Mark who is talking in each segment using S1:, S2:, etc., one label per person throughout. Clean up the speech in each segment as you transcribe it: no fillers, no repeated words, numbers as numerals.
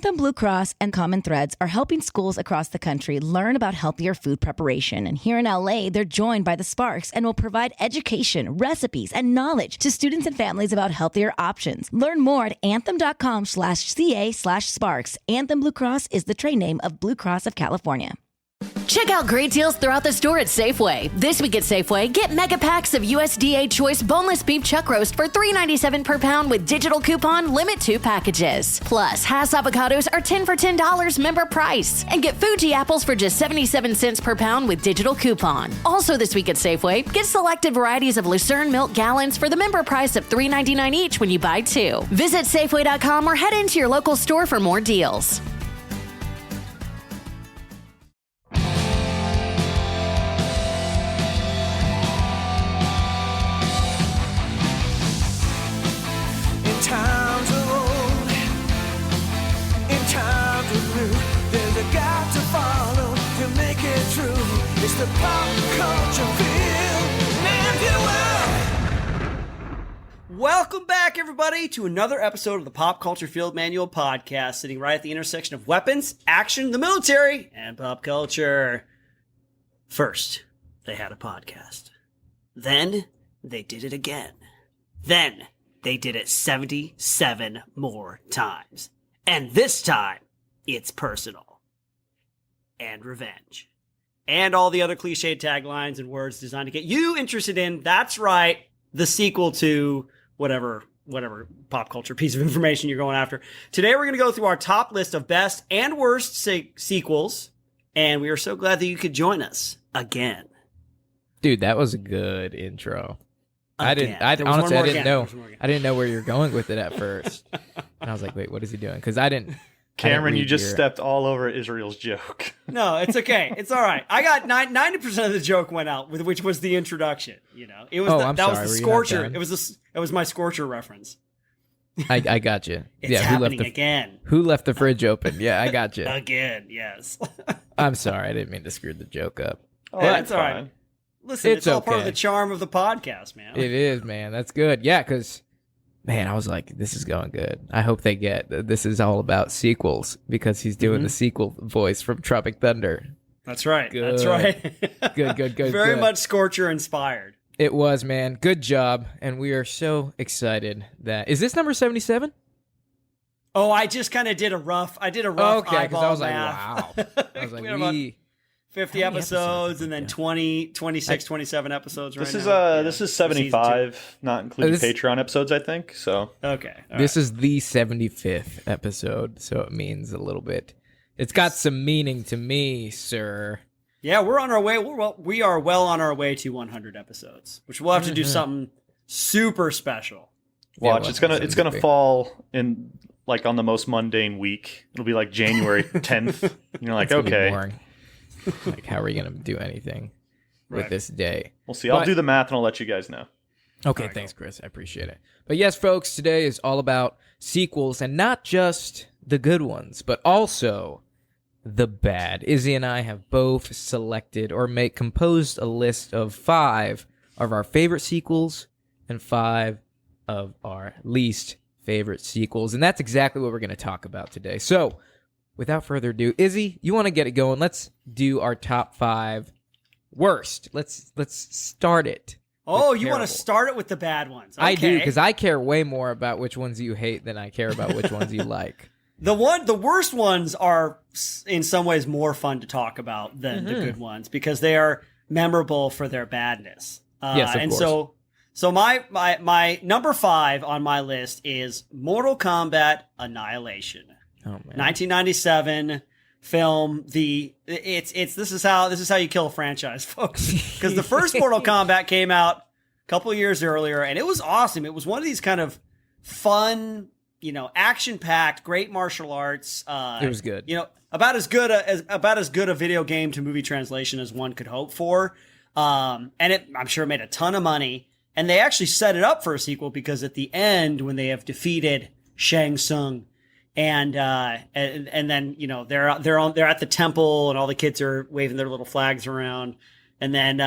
S1: Anthem Blue Cross and Common Threads are helping schools across the country learn about healthier food preparation. And here in LA, they're joined by the Sparks and will provide education, recipes, and knowledge to students and families about healthier options. Learn more at anthem.com/ca/sparks. Anthem Blue Cross is the trade name of Blue Cross of California.
S2: Check out great deals throughout the store at Safeway. This week at Safeway, get mega packs of USDA Choice boneless beef chuck roast for $3.97 per pound with digital coupon, limit 2 packages. Plus, Hass avocados are 10 for $10 member price. And get Fuji apples for just 77 cents per pound with digital coupon. Also this week at Safeway, get selected varieties of Lucerne milk gallons for the member price of $3.99 each when you buy 2. Visit Safeway.com or head into your local store for more deals.
S3: Times are old, in times of new, there's a God to follow to make it true. It's the pop culture field, Welcome back, everybody, to another episode of the Pop Culture Field Manual podcast, sitting right at the intersection of weapons, action, the military, and pop culture. First, they had a podcast. Then, they did it again. Then, they did it 77 more times. And this time, it's personal. And revenge. And all the other cliche taglines and words designed to get you interested in, that's right, the sequel to whatever pop culture piece of information you're going after. Today, we're going to go through our top list of best and worst sequels. And we are so glad that you could join us again.
S4: Dude, that was a good intro.
S3: Again.
S4: I didn't know where you were going with it at first. And I was like, wait, what is he doing? Because
S5: Cameron, you just stepped all over Israel's joke.
S3: No, it's okay. It's all right. I got 90% of the joke went out, which was the introduction. You know, it was that was the Scorcher. It was my Scorcher reference.
S4: I got you.
S3: It's happening again.
S4: Who left the fridge open? Yeah, I got you.
S3: Again, yes.
S4: I'm sorry, I didn't mean to screw the joke up.
S3: Oh, that's all right. Listen, it's all part of the charm of the podcast, man.
S4: It is, man. That's good. Yeah, because, man, I was like, this is going good. I hope they get this is all about sequels because he's doing the sequel voice from Tropic Thunder.
S3: That's right.
S4: Good.
S3: That's right.
S4: Good.
S3: Very much Scorcher inspired.
S4: It was, man. Good job. And we are so excited that... Is this number 77?
S3: Oh, I just kind of did a rough
S4: okay,
S3: eyeball
S4: I was
S3: math.
S4: like, wow. I was like,
S3: 50 episodes and then 26, 27 episodes right
S5: This is 75, not including Patreon episodes, I think. So
S3: okay.
S4: This is the 75th episode, so it means a little bit. It's got some meaning to me, sir.
S3: Yeah, we're on our way. We are well on our way to 100 episodes, which we'll have to do something super special.
S5: Watch, it's gonna fall in like on the most mundane week. It'll be like January 10th. And you're like, okay.
S4: Like, how are we going to do anything with this day?
S5: We'll see. I'll do the math and I'll let you guys know.
S4: Okay, thanks, Chris. I appreciate it. But yes, folks, today is all about sequels, and not just the good ones, but also the bad. Izzy and I have both selected or composed a list of 5 of our favorite sequels and 5 of our least favorite sequels, and that's exactly what we're going to talk about today. So, without further ado, Izzy, you want to get it going? Let's do our top 5 worst. Let's start it.
S3: Oh, you want to start it with the bad ones? Okay.
S4: I do, because I care way more about which ones you hate than I care about which ones you like.
S3: The worst ones are in some ways more fun to talk about than the good ones because they are memorable for their badness.
S4: Yes, of course.
S3: So my number 5 on my list is Mortal Kombat Annihilation.
S4: Oh, man.
S3: 1997 film. This is how you kill a franchise, folks. Because the first Mortal Kombat came out a couple of years earlier, and it was awesome. It was one of these kind of fun, action-packed, great martial arts.
S4: It was good.
S3: About as good a video game to movie translation as one could hope for. And I'm sure it made a ton of money. And they actually set it up for a sequel because at the end, when they have defeated Shang Tsung, and then they're at the temple and all the kids are waving their little flags around, and then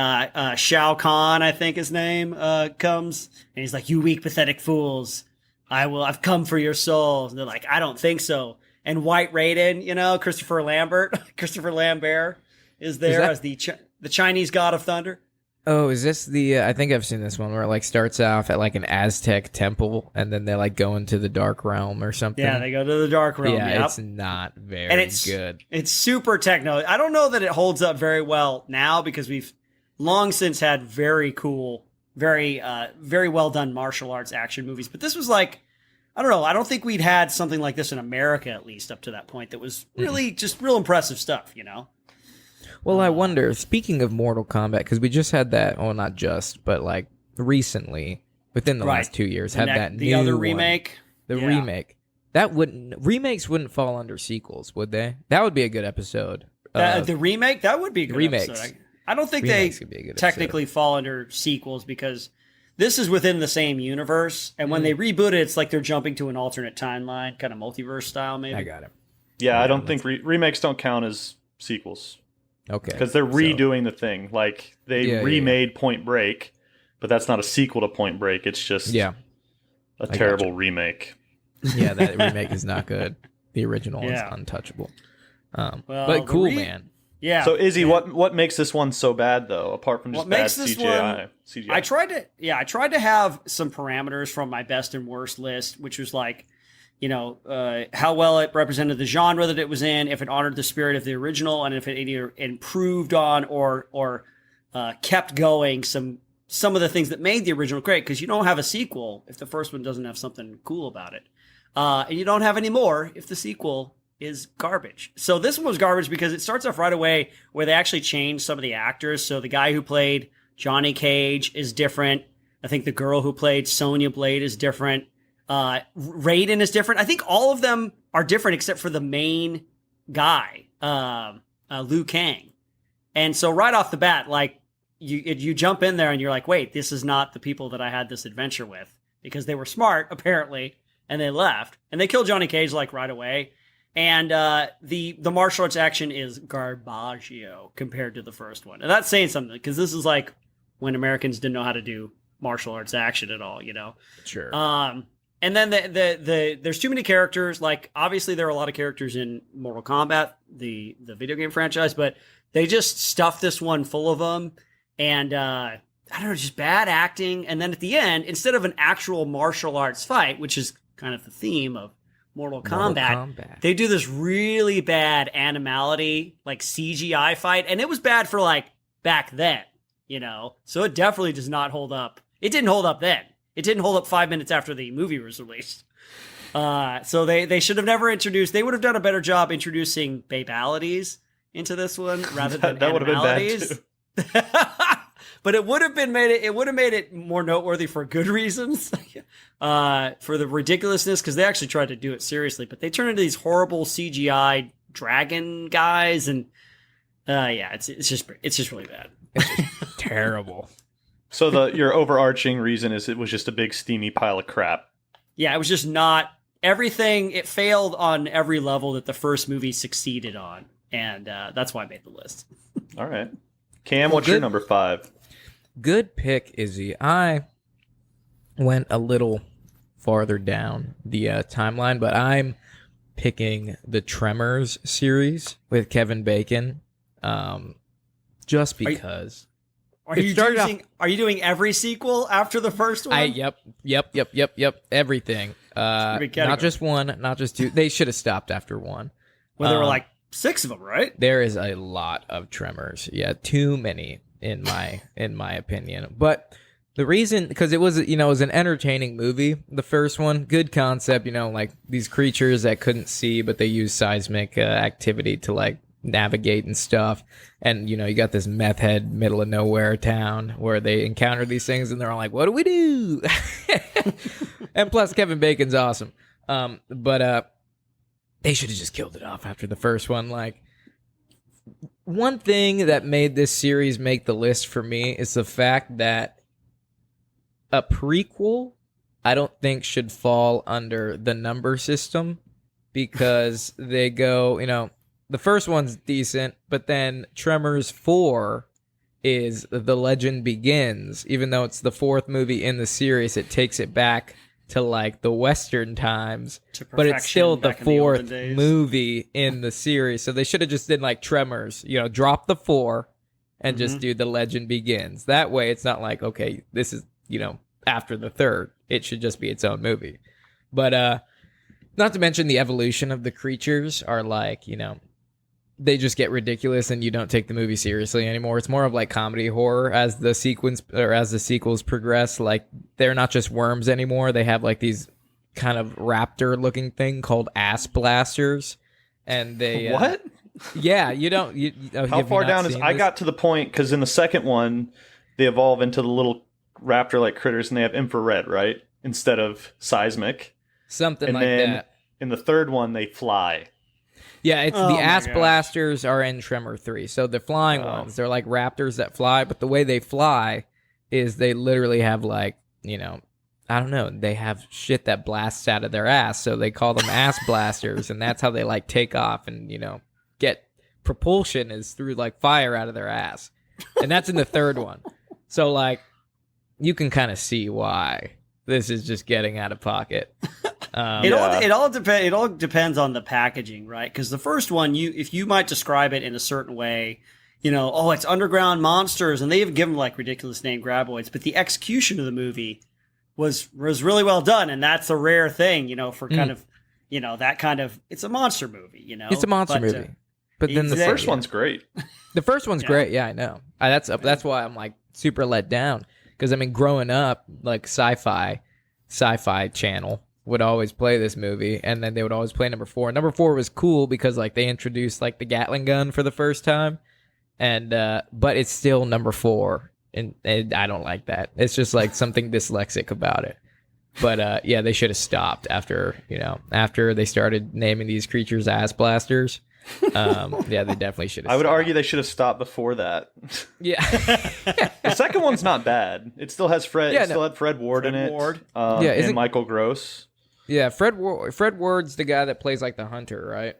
S3: Shao Kahn, I think his name, comes and he's like, "You weak, pathetic fools! I've come for your souls." And they're like, "I don't think so." and White Raiden, you know, Christopher Lambert is there as the Chinese god of thunder.
S4: Oh, is this the? I think I've seen this one where it like starts off at like an Aztec temple, and then they like go into the dark realm or something.
S3: Yeah, they go to the dark realm.
S4: Yeah,
S3: yep.
S4: it's not very
S3: and it's
S4: good.
S3: It's super techno. I don't know that it holds up very well now because we've long since had very cool, very well done martial arts action movies. But this was like, I don't know. I don't think we'd had something like this in America, at least up to that point. That was really just real impressive stuff, you know.
S4: Well, I wonder, speaking of Mortal Kombat, because we just had that, well, not just, but like recently, within the last 2 years, had that
S3: the
S4: new
S3: other
S4: one.
S3: remake.
S4: Remake. Remakes wouldn't fall under sequels, would they? That would be a good episode.
S3: The remake? That would be a good
S4: remakes.
S3: episode. I don't think
S4: Remakes
S3: they
S4: could be a good
S3: technically fall under sequels because this is within the same universe. And when they reboot it, it's like they're jumping to an alternate timeline, kind of multiverse style, maybe.
S4: I got it.
S5: Yeah, I don't think remakes don't count as sequels.
S4: Okay.
S5: Because they're redoing the thing. Like, they remade Point Break, but that's not a sequel to Point Break. It's just a terrible remake.
S4: Yeah, that remake is not good. The original is untouchable. But cool, man.
S3: Yeah.
S5: So, Izzy, what makes this one so bad, though, apart from just bad CGI?
S3: I tried to have some parameters from my best and worst list, which was like, you know, how well it represented the genre that it was in, if it honored the spirit of the original, and if it either improved on or kept going some of the things that made the original great. Because you don't have a sequel if the first one doesn't have something cool about it, and you don't have any more if the sequel is garbage. So this one was garbage because it starts off right away where they actually changed some of the actors. So the guy who played Johnny Cage is different. I think the girl who played Sonya Blade is different. Raiden is different. I think all of them are different except for the main guy, Liu Kang. And so right off the bat, like you jump in there and you're like, wait, this is not the people that I had this adventure with, because they were smart apparently and they left and they killed Johnny Cage like right away. And the martial arts action is garbaggio compared to the first one. And that's saying something because this is like when Americans didn't know how to do martial arts action at all, you know?
S4: Sure.
S3: And then there's too many characters. Like, obviously, there are a lot of characters in Mortal Kombat, the video game franchise, but they just stuffed this one full of them. And, I don't know, just bad acting. And then at the end, instead of an actual martial arts fight, which is kind of the theme of Mortal Kombat, they do this really bad animality, like CGI fight. And it was bad for, like, back then, you know? So it definitely does not hold up. It didn't hold up then. It didn't hold up 5 minutes after the movie was released. So they should have never introduced. They would have done a better job introducing babalities into this one rather than
S5: that would have been bad too.
S3: But it would have made it more noteworthy for good reasons. For the ridiculousness, because they actually tried to do it seriously, but they turned into these horrible CGI dragon guys, and it's just really bad.
S4: It's just terrible.
S5: So your overarching reason is it was just a big steamy pile of crap.
S3: Yeah, it was just not everything. It failed on every level that the first movie succeeded on, and that's why I made the list.
S5: All right, Cam, what's your number 5?
S4: Good pick, Izzy. I went a little farther down the timeline, but I'm picking the Tremors series with Kevin Bacon, just because.
S3: Are you doing every sequel after the first one?
S4: Yep. Everything. Not just one, not just two. They should have stopped after one.
S3: Well, there were like 6 of them, right?
S4: There is a lot of Tremors. Yeah, too many in my opinion. But the reason, because it was an entertaining movie. The first one, good concept. Like these creatures that couldn't see, but they use seismic activity to like navigate and stuff. And you got this meth head middle of nowhere town where they encounter these things and they're all like, what do we do? And plus Kevin Bacon's awesome. But they should have just killed it off after the first one. Like, one thing that made this series make the list for me is the fact that a prequel I don't think should fall under the number system, because they go, the first one's decent, but then Tremors 4 is The Legend Begins. Even though it's the 4th movie in the series, it takes it back to like the Western times,
S3: To
S4: but it's still the
S3: perfection back in the olden
S4: fourth
S3: days.
S4: movie in the series. So they should have just did like Tremors, drop the 4 and just do The Legend Begins. That way it's not like, okay, this is, after the third. It should just be its own movie. But not to mention the evolution of the creatures are like, they just get ridiculous and you don't take the movie seriously anymore. It's more of like comedy horror as the sequels progress. Like they're not just worms anymore. They have like these kind of raptor looking thing called ass blasters. And they
S5: What?
S4: Yeah, you don't.
S5: How far down is? I got to the point because in the second one, they evolve into the little raptor-like critters, and they have infrared, right, instead of seismic.
S4: Something
S5: and
S4: like
S5: then,
S4: that.
S5: In the third one, they fly.
S4: Yeah, it's the ass
S3: gosh.
S4: blasters are in Tremor 3. So the flying ones, they're like raptors that fly, but the way they fly is they literally have like, I don't know, they have shit that blasts out of their ass, so they call them ass blasters, and that's how they like take off and, get propulsion is through like fire out of their ass. And that's in the third one. So like you can kind of see why this is just getting out of pocket.
S3: It all depends on the packaging, right? Because the first one, if you might describe it in a certain way, it's underground monsters, and they even give them like ridiculous name graboids, but the execution of the movie was really well done, and that's a rare thing, for kind of that kind of, it's a monster movie,
S4: It's a monster movie. But then the
S5: first one's great.
S4: The first one's great, yeah, I know. That's why I'm like super let down. Because I mean, growing up, like sci-fi channel would always play this movie, and then they would always play number 4. Number 4 was cool because like they introduced like the Gatling gun for the first time, and but it's still number 4, and I don't like that. It's just like something dyslexic about it. But yeah, they should have stopped after they started naming these creatures ass blasters. Yeah, they definitely should have.
S5: I would argue they should have stopped before that.
S4: Yeah.
S5: The second one's not bad. It still has Fred.
S4: Yeah,
S5: it still had Fred Ward in it.
S4: Yeah,
S5: and Michael Gross.
S4: Yeah, Fred Ward's the guy that plays like the hunter, right?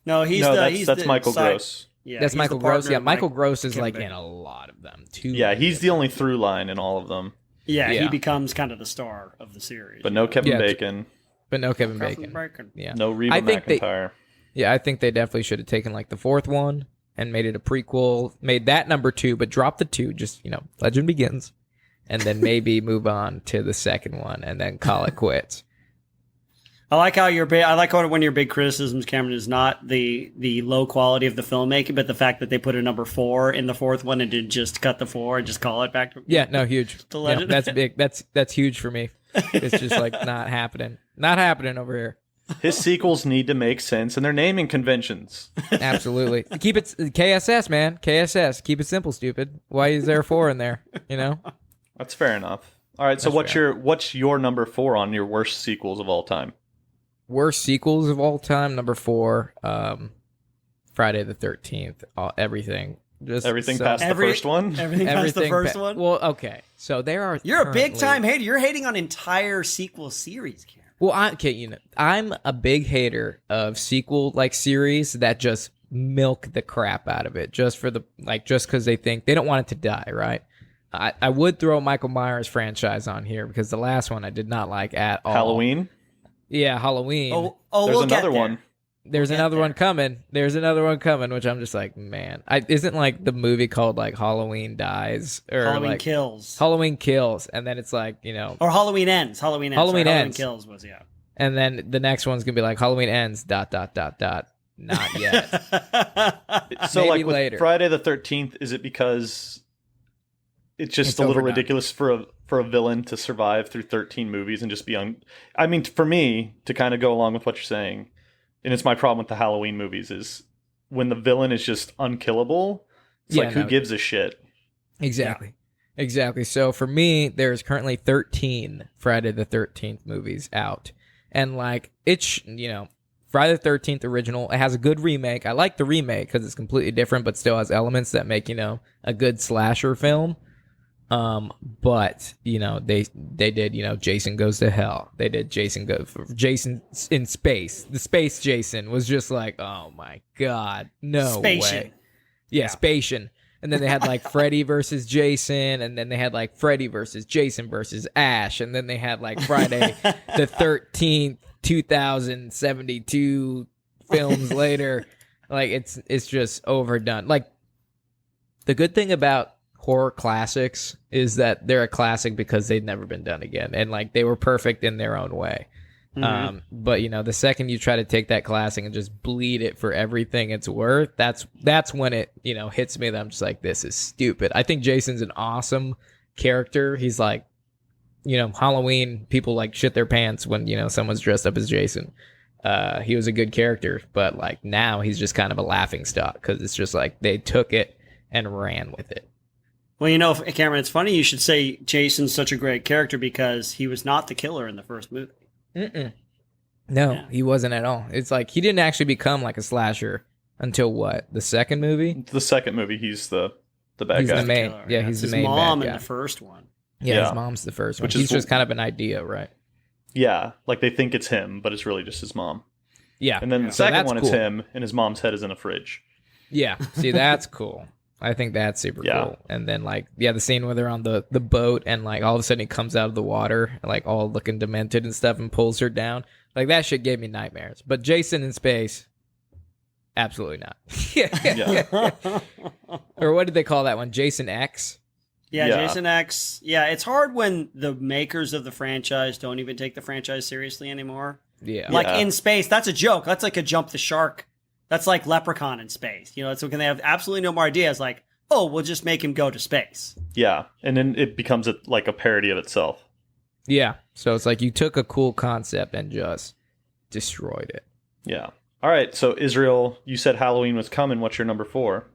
S3: No,
S5: that's Michael Gross.
S3: Yeah,
S4: that's
S3: he's
S4: Michael
S3: the partner
S4: Gross. Yeah,
S3: of
S4: Michael Gross is like
S3: Kevin
S4: in a lot of them too.
S5: Yeah, he's the only through line in all of them.
S3: Yeah,
S4: Yeah.
S3: he becomes kind of the star of the series.
S5: But no Kevin
S4: Yeah,
S5: Bacon.
S4: But no Kevin
S3: Kevin
S4: Bacon. Yeah.
S5: No Reba
S4: I think
S5: McEntire.
S4: Yeah, I think they definitely should have taken like the fourth one and made it a prequel, made that number 2, but dropped the 2, just, Legend Begins, and then maybe move on to the second one and then call it quits.
S3: I like how one of your big criticisms, Cameron, is not the low quality of the filmmaking, but the fact that they put a number 4 in the fourth one and didn't just cut the 4 and just call it back to
S4: Huge.
S3: to Legend.
S4: That's big. That's huge for me. It's just like not happening. Not happening over here.
S5: His sequels need to make sense in their naming conventions.
S4: Absolutely. Keep it KSS, man. KSS. Keep it simple, stupid. Why is there 4 in there?
S5: That's fair enough. All right, so what's your number 4 on your worst sequels of all time?
S4: Worst sequels of all time, number 4, Friday the 13th. Everything. Just
S5: everything past the first one?
S3: Everything past the first one?
S4: Well, okay. So there are.
S3: You're a big time hater. You're hating on entire sequel series, Cameron.
S4: Well, I'm a big hater of sequel like series that just milk the crap out of it just because they think they don't want it to die, right? I would throw Michael Myers franchise on here because the last one I did not like at all.
S5: Halloween?
S4: Yeah, Halloween.
S5: There's
S3: we'll
S5: another one.
S4: There's another one coming. There's another one coming, which I'm just like, man. Isn't like the movie called like Halloween Dies or
S3: Halloween
S4: like
S3: Kills.
S4: Halloween Kills, and then it's like
S3: or Halloween Ends. Halloween
S4: Ends.
S3: Kills was
S4: and then the next one's gonna be like Halloween Ends ... Not yet.
S5: So
S4: Maybe
S5: like with
S4: later.
S5: Friday the 13th, is it because it's just a little
S4: overdone.
S5: ridiculous for a villain to survive through 13 movies and just be on? I mean, for me to kind of go along with what you're saying, and it's my problem with the Halloween movies is when the villain is just unkillable. It's who gives a shit?
S4: Exactly. Yeah. Exactly. So for me, there's currently 13 Friday the 13th movies out. And like, it's, Friday the 13th original, it has a good remake. I like the remake because it's completely different, but still has elements that make, a good slasher film. But, they did, Jason Goes to Hell. They did Jason in Space. The Space Jason was just like, oh my God, no way. Yeah, Spatian. And then they had like Freddy versus Jason, and then they had like Freddy versus Jason versus Ash, and then they had like Friday the 13th, 2072 films later. Like it's just overdone. Like the good thing about horror classics is that they're a classic because they'd never been done again, and like they were perfect in their own way. But you know, the second you try to take that classic and just bleed it for everything it's worth, that's when it, you know, hits me that I'm just like, this is stupid. I think Jason's an awesome character. He's like, you know, Halloween, people like shit their pants when, you know, someone's dressed up as Jason. He was a good character, but like now he's just kind of a laughing stock because it's just like they took it and ran with it.
S3: Well, you know, Cameron, it's funny you should say Jason's such a great character because he was not the killer in the first movie.
S4: No,
S3: Yeah.
S4: he wasn't at all. It's like he didn't actually become like a slasher until what? The second movie?
S5: The second movie, he's the bad
S4: He's
S5: guy.
S4: the main.
S3: Killer,
S4: Yeah, he's
S3: It's
S4: the
S3: his
S4: main
S3: mom
S4: bad
S3: in
S4: guy.
S3: the first one.
S4: Yeah,
S5: Yeah.
S4: his mom's the first one.
S5: Which is
S4: He's just kind of an idea, right?
S5: Yeah, like they think it's him, but it's really just his mom.
S4: Yeah.
S5: And then the
S4: So
S5: second
S4: that's
S5: one,
S4: cool.
S5: it's him, and his mom's head is in a fridge.
S4: Yeah. See, that's cool. I think that's super
S5: Yeah.
S4: cool. And then like, yeah, the scene where they're on the boat and like all of a sudden he comes out of the water, like all looking demented and stuff, and pulls her down. Like that shit gave me nightmares. But Jason in space, absolutely not.
S5: Yeah.
S4: Or what did they call that one? Jason X?
S3: Yeah,
S5: Yeah.
S3: Jason X. Yeah, it's hard when the makers of the franchise don't even take the franchise seriously anymore.
S4: Yeah.
S3: Like
S5: Yeah.
S3: in space, that's a joke. That's like a jump the shark. That's like Leprechaun in space. You know, it's when they have absolutely no more idea. It's like, oh, we'll just make him go to space.
S5: Yeah, and then it becomes like a parody of itself.
S4: Yeah. So it's like you took a cool concept and just destroyed it.
S5: Yeah. All right, so Israel, you said Halloween was coming. What's your number 4?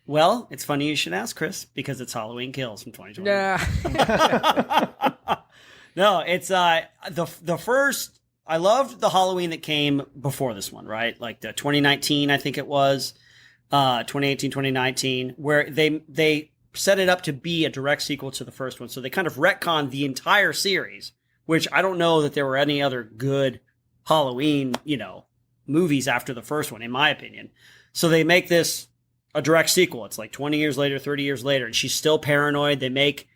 S3: Well, it's funny you should ask, Chris, because it's Halloween Kills from 2020.
S4: Nah.
S3: No, it's the first. I loved the Halloween that came before this one, right? Like the 2019, I think it was, 2018, 2019, where they set it up to be a direct sequel to the first one. So they kind of retconned the entire series, which I don't know that there were any other good Halloween, you know, movies after the first one, in my opinion. So they make this a direct sequel. It's like 20 years later, 30 years later, and she's still paranoid. They make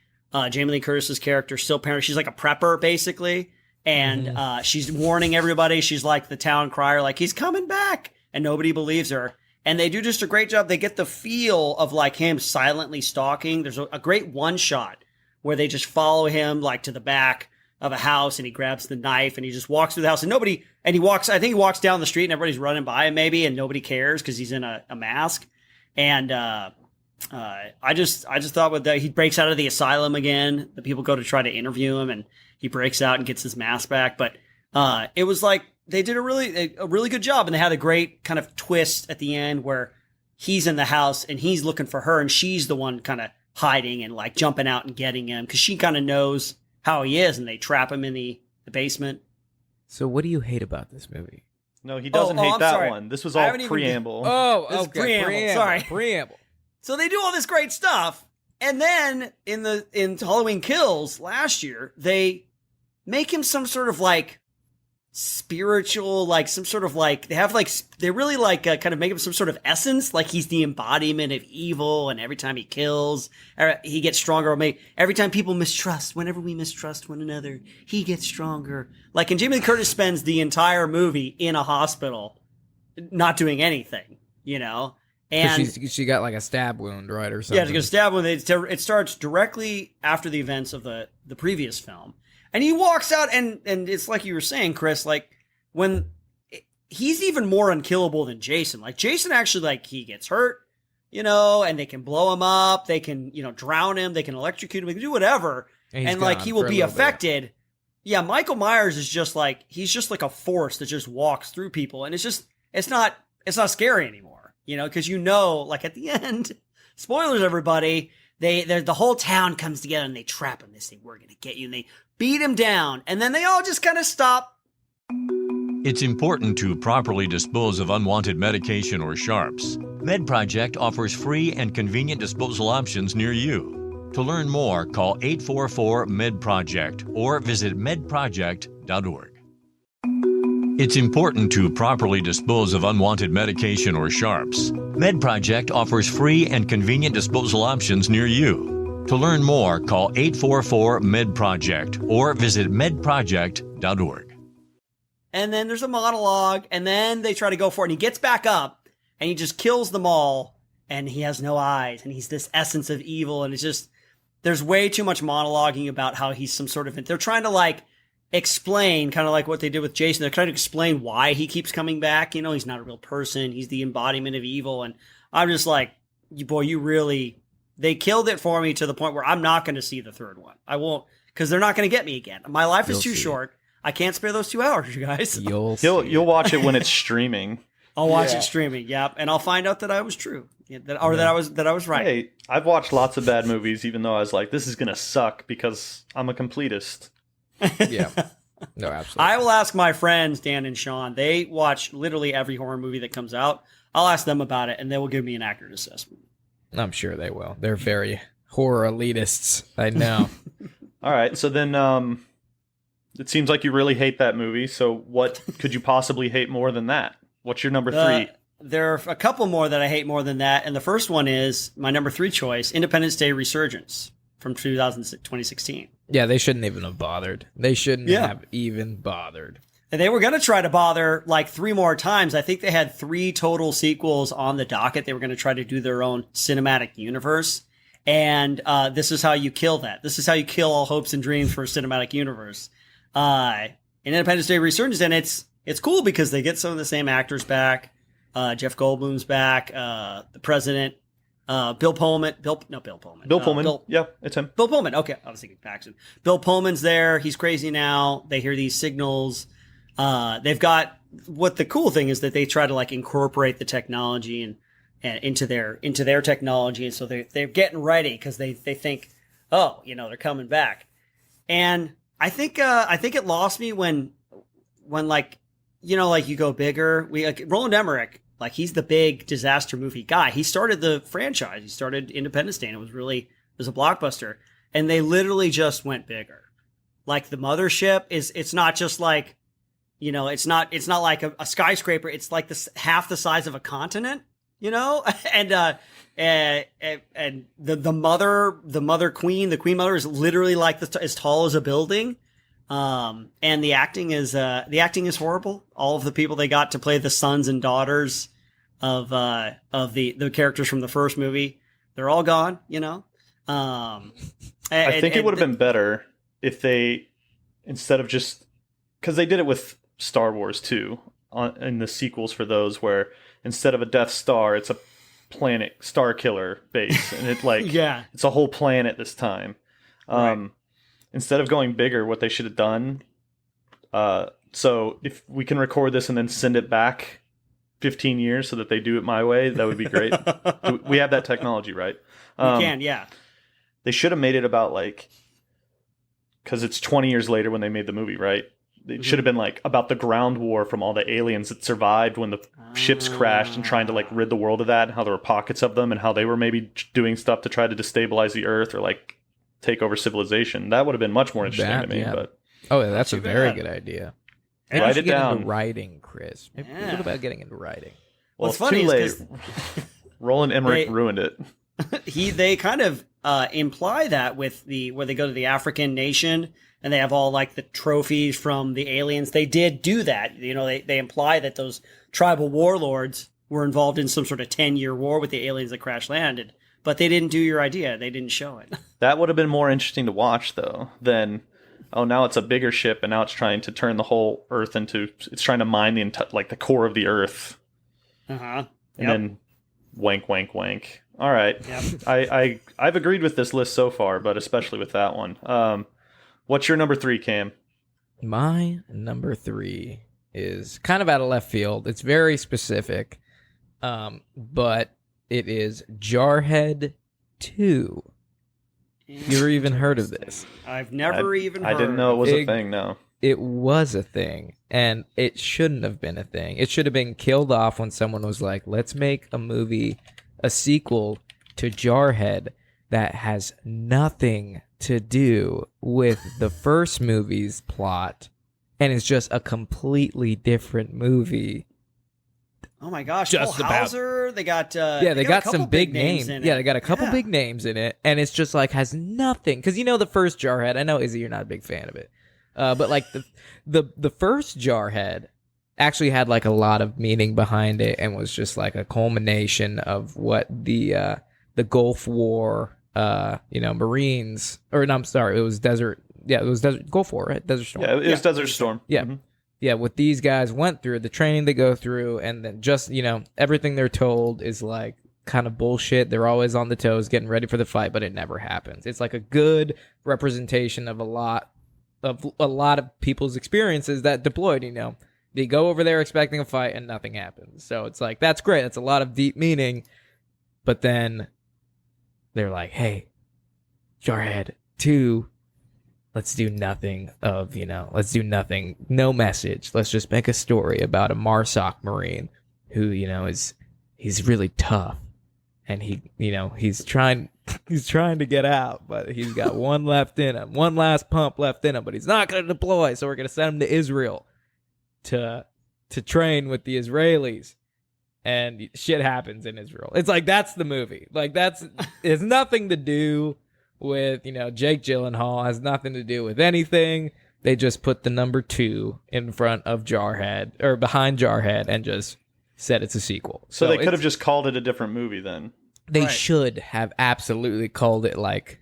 S3: Jamie Lee Curtis's character still paranoid. She's like a prepper, basically. And she's warning everybody. She's like the town crier, like, he's coming back. And nobody believes her. And they do just a great job. They get the feel of like him silently stalking. There's a great one shot where they just follow him like to the back of a house and he grabs the knife and he just walks through the house and I think he walks down the street and everybody's running by him maybe and nobody cares because he's in a mask. And I just thought with that, he breaks out of the asylum again. The people go to try to interview him and he breaks out and gets his mask back. But it was like they did a really good job, and they had a great kind of twist at the end where he's in the house and he's looking for her and she's the one kind of hiding and like jumping out and getting him because she kind of knows how he is, and they trap him in the basement.
S4: So what do you hate about this movie?
S5: No, he doesn't hate
S3: I'm
S5: that
S3: sorry.
S5: one. This was
S3: I
S5: all
S3: haven't even-
S5: preamble.
S4: Oh,
S3: This is
S4: okay.
S3: preamble. Sorry.
S4: Preamble.
S3: So they do all this great stuff, and then in Halloween Kills last year, they make him some sort of like spiritual, like some sort of like they really like kind of make him some sort of essence, like he's the embodiment of evil, and every time he kills, he gets stronger. Every time people mistrust, whenever we mistrust one another, he gets stronger. Like, and Jamie Lee Curtis spends the entire movie in a hospital, not doing anything, you know. And
S4: she got like a stab wound, right, or something.
S3: yeah, to get a stab wound. It starts directly after the events of the previous film. And he walks out, and it's like you were saying, Chris, like, when he's even more unkillable than Jason. Like, Jason actually, like, he gets hurt, you know, and they can blow him up, they can, you know, drown him, they can electrocute him, they can do whatever, and like,
S4: gone
S3: he will
S4: for a
S3: be
S4: little bit.
S3: affected. Yeah, Michael Myers is just like, he's just like a force that just walks through people, and it's not scary anymore, you know, because you know, like, at the end, spoilers, everybody, the whole town comes together and they trap him. They say, we're gonna get you, and they beat him down, and then they all just kind of stop.
S6: It's important to properly dispose of unwanted medication or sharps. MedProject offers free and convenient disposal options near you. To learn more, call 844-MED-PROJECT or visit medproject.org. It's important to properly dispose of unwanted medication or sharps. MedProject offers free and convenient disposal options near you. To learn more, call 844-MED-PROJECT or visit medproject.org.
S3: And then there's a monologue, and then they try to go for it, and he gets back up, and he just kills them all, and he has no eyes, and he's this essence of evil, and it's just, there's way too much monologuing about how he's some sort of, they're trying to like explain, kind of like what they did with Jason, they're trying to explain why he keeps coming back, he's not a real person, he's the embodiment of evil, and I'm just like, you really, they killed it for me to the point where I'm not going to see the third one. I won't, because they're not going to get me again. My life is too short. I can't spare those 2 hours, you guys.
S5: You'll watch it when it's streaming.
S3: I'll watch it streaming, yep, and I'll find out that I was true, that I was right.
S5: Hey, I've watched lots of bad movies, even though I was like, this is gonna suck because I'm a completist.
S4: Yeah, no, absolutely.
S3: I will ask my friends Dan and Sean. They watch literally every horror movie that comes out. I'll ask them about it, and they will give me an accurate assessment.
S4: I'm sure they will. They're very horror elitists. I know.
S5: All right, so then it seems like you really hate that movie. So what could you possibly hate more than that? What's your number 3?
S3: There are a couple more that I hate more than that, and the first one is my number 3 choice, Independence Day Resurgence from 2016.
S4: Yeah, they shouldn't even have bothered. They shouldn't have even bothered.
S3: And they were going to try to bother like 3 more times. I think they had 3 total sequels on the docket. They were going to try to do their own cinematic universe. And this is how you kill that. This is how you kill all hopes and dreams for a cinematic universe. In Independence Day Resurgence, and it's cool because they get some of the same actors back. Jeff Goldblum's back. The president, Bill Pullman. Bill Pullman.
S5: Yeah, it's him.
S3: Bill Pullman. Okay, I was thinking Paxton. Bill Pullman's there. He's crazy now. They hear these signals. They've got, what the cool thing is that they try to like incorporate the technology and into their technology, and so they're getting ready because they think, they're coming back. And I think it lost me when like, like you go bigger. Roland Emmerich, like he's the big disaster movie guy. He started the franchise. He started Independence Day, and it was a blockbuster. And they literally just went bigger. Like the mothership it's not just like, it's not like a skyscraper. It's like half the size of a continent, and the mother queen, the queen mother is literally like as tall as a building. And the acting is horrible. All of the people they got to play the sons and daughters of the characters from the first movie, they're all gone, I
S5: think it would have been better if they, instead of just, because they did it with Star Wars too, in the sequels for those, where instead of a Death Star, it's a planet Star Killer base, and it's like it's a whole planet this time. Right. Instead of going bigger, what they should have done. So if we can record this and then send it back 15 years so that they do it my way, that would be great. We have that technology, right?
S3: We can, yeah.
S5: They should have made it about like, because it's 20 years later when they made the movie, right? It should have been like about the ground war from all the aliens that survived when the ships crashed, and trying to like rid the world of that, and how there were pockets of them, and how they were maybe doing stuff to try to destabilize the Earth or like take over civilization. That would have been much more interesting to me. Yeah. But
S4: that's a very good idea. Maybe
S5: write it down.
S4: Into writing, Chris. Maybe what about getting into writing?
S3: Well,
S5: it's funny, too late. Roland Emmerich ruined it.
S3: They kind of imply that with where they go to the African nation and they have all like the trophies from the aliens. They did do that. They imply that those tribal warlords were involved in some sort of 10-year war with the aliens that crash landed. But they didn't do your idea. They didn't show it.
S5: That would have been more interesting to watch, though, than, now it's a bigger ship, and now it's trying to turn the whole Earth it's trying to mine the core of the Earth.
S3: Uh-huh.
S5: And then wank, wank, wank. All right. Yep. I've agreed with this list so far, but especially with that one. What's your number 3, Cam?
S4: My number 3 is kind of out of left field. It's very specific, but it is Jarhead 2. You ever even heard of this?
S3: I've never even heard.
S5: I didn't know it was a thing, no.
S4: It was a thing, and it shouldn't have been a thing. It should have been killed off when someone was like, let's make a sequel to Jarhead that has nothing to do with the first movie's plot and it's just a completely different movie.
S3: Oh my gosh,
S4: Just
S3: Cole
S4: about.
S3: Hauser, they got
S4: They got
S3: a couple
S4: some big names.
S3: in
S4: Yeah,
S3: it.
S4: they got a couple big names in it, and it's just like has nothing. Because the first Jarhead. I know Izzy, you're not a big fan of it, but like the first Jarhead actually had like a lot of meaning behind it, and was just like a culmination of what the Gulf War, Marines, or no, I'm sorry, it was Desert. Yeah, it was Desert Gulf War, right? Desert Storm.
S5: Yeah, it was Desert Storm.
S4: Yeah.
S5: Mhm.
S4: Yeah, what these guys went through, the training they go through, and then just, everything they're told is like kind of bullshit. They're always on the toes, getting ready for the fight, but it never happens. It's like a good representation of a lot of people's experiences that deployed, They go over there expecting a fight and nothing happens. So it's like, that's great. That's a lot of deep meaning. But then they're like, hey, Jarhead 2, let's do nothing no message. Let's just make a story about a MARSOC Marine who, he's really tough, and he's trying to get out, but he's got one last pump left in him, but he's not going to deploy, so we're going to send him to Israel to train with the Israelis. And shit happens in Israel. It's like, that's the movie. Like, it's nothing to do with, Jake Gyllenhaal, has nothing to do with anything. They just put the number 2 in front of Jarhead, or behind Jarhead, and just said it's a sequel.
S5: So they could have just called it a different movie then.
S4: They should have absolutely called it like,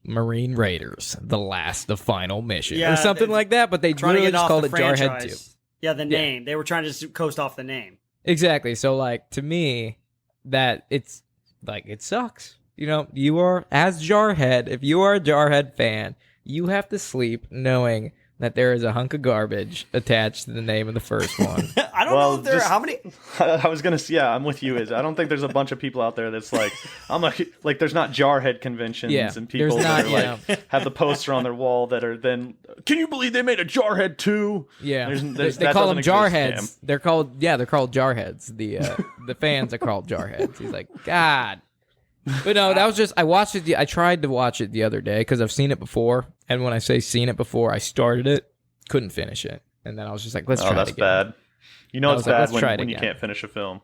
S4: Marine Raiders, the final mission, or something like that, but they literally just called it Jarhead 2.
S3: Yeah, the name. They were trying to just coast off the name.
S4: Exactly. So, like, to me, that it's like, it sucks. You are, as Jarhead, if you are a Jarhead fan, you have to sleep knowing that there is a hunk of garbage attached to the name of the first one.
S3: I don't know if there are how many.
S5: I was gonna say, I'm with you. I don't think there's a bunch of people out there that's like, there's not Jarhead conventions and people that are have the poster on their wall that are then. Can you believe they made a Jarhead 2?
S4: Yeah, they call them Jarheads. They're called Jarheads. The fans are called Jarheads. He's like, God. But no, that was just, I watched it. I tried to watch it the other day because I've seen it before. And when I say seen it before, I started it, couldn't finish it. And then I was just like, let's try it again.
S5: Oh, that's bad. It's bad when you
S4: again.
S5: can't finish a film.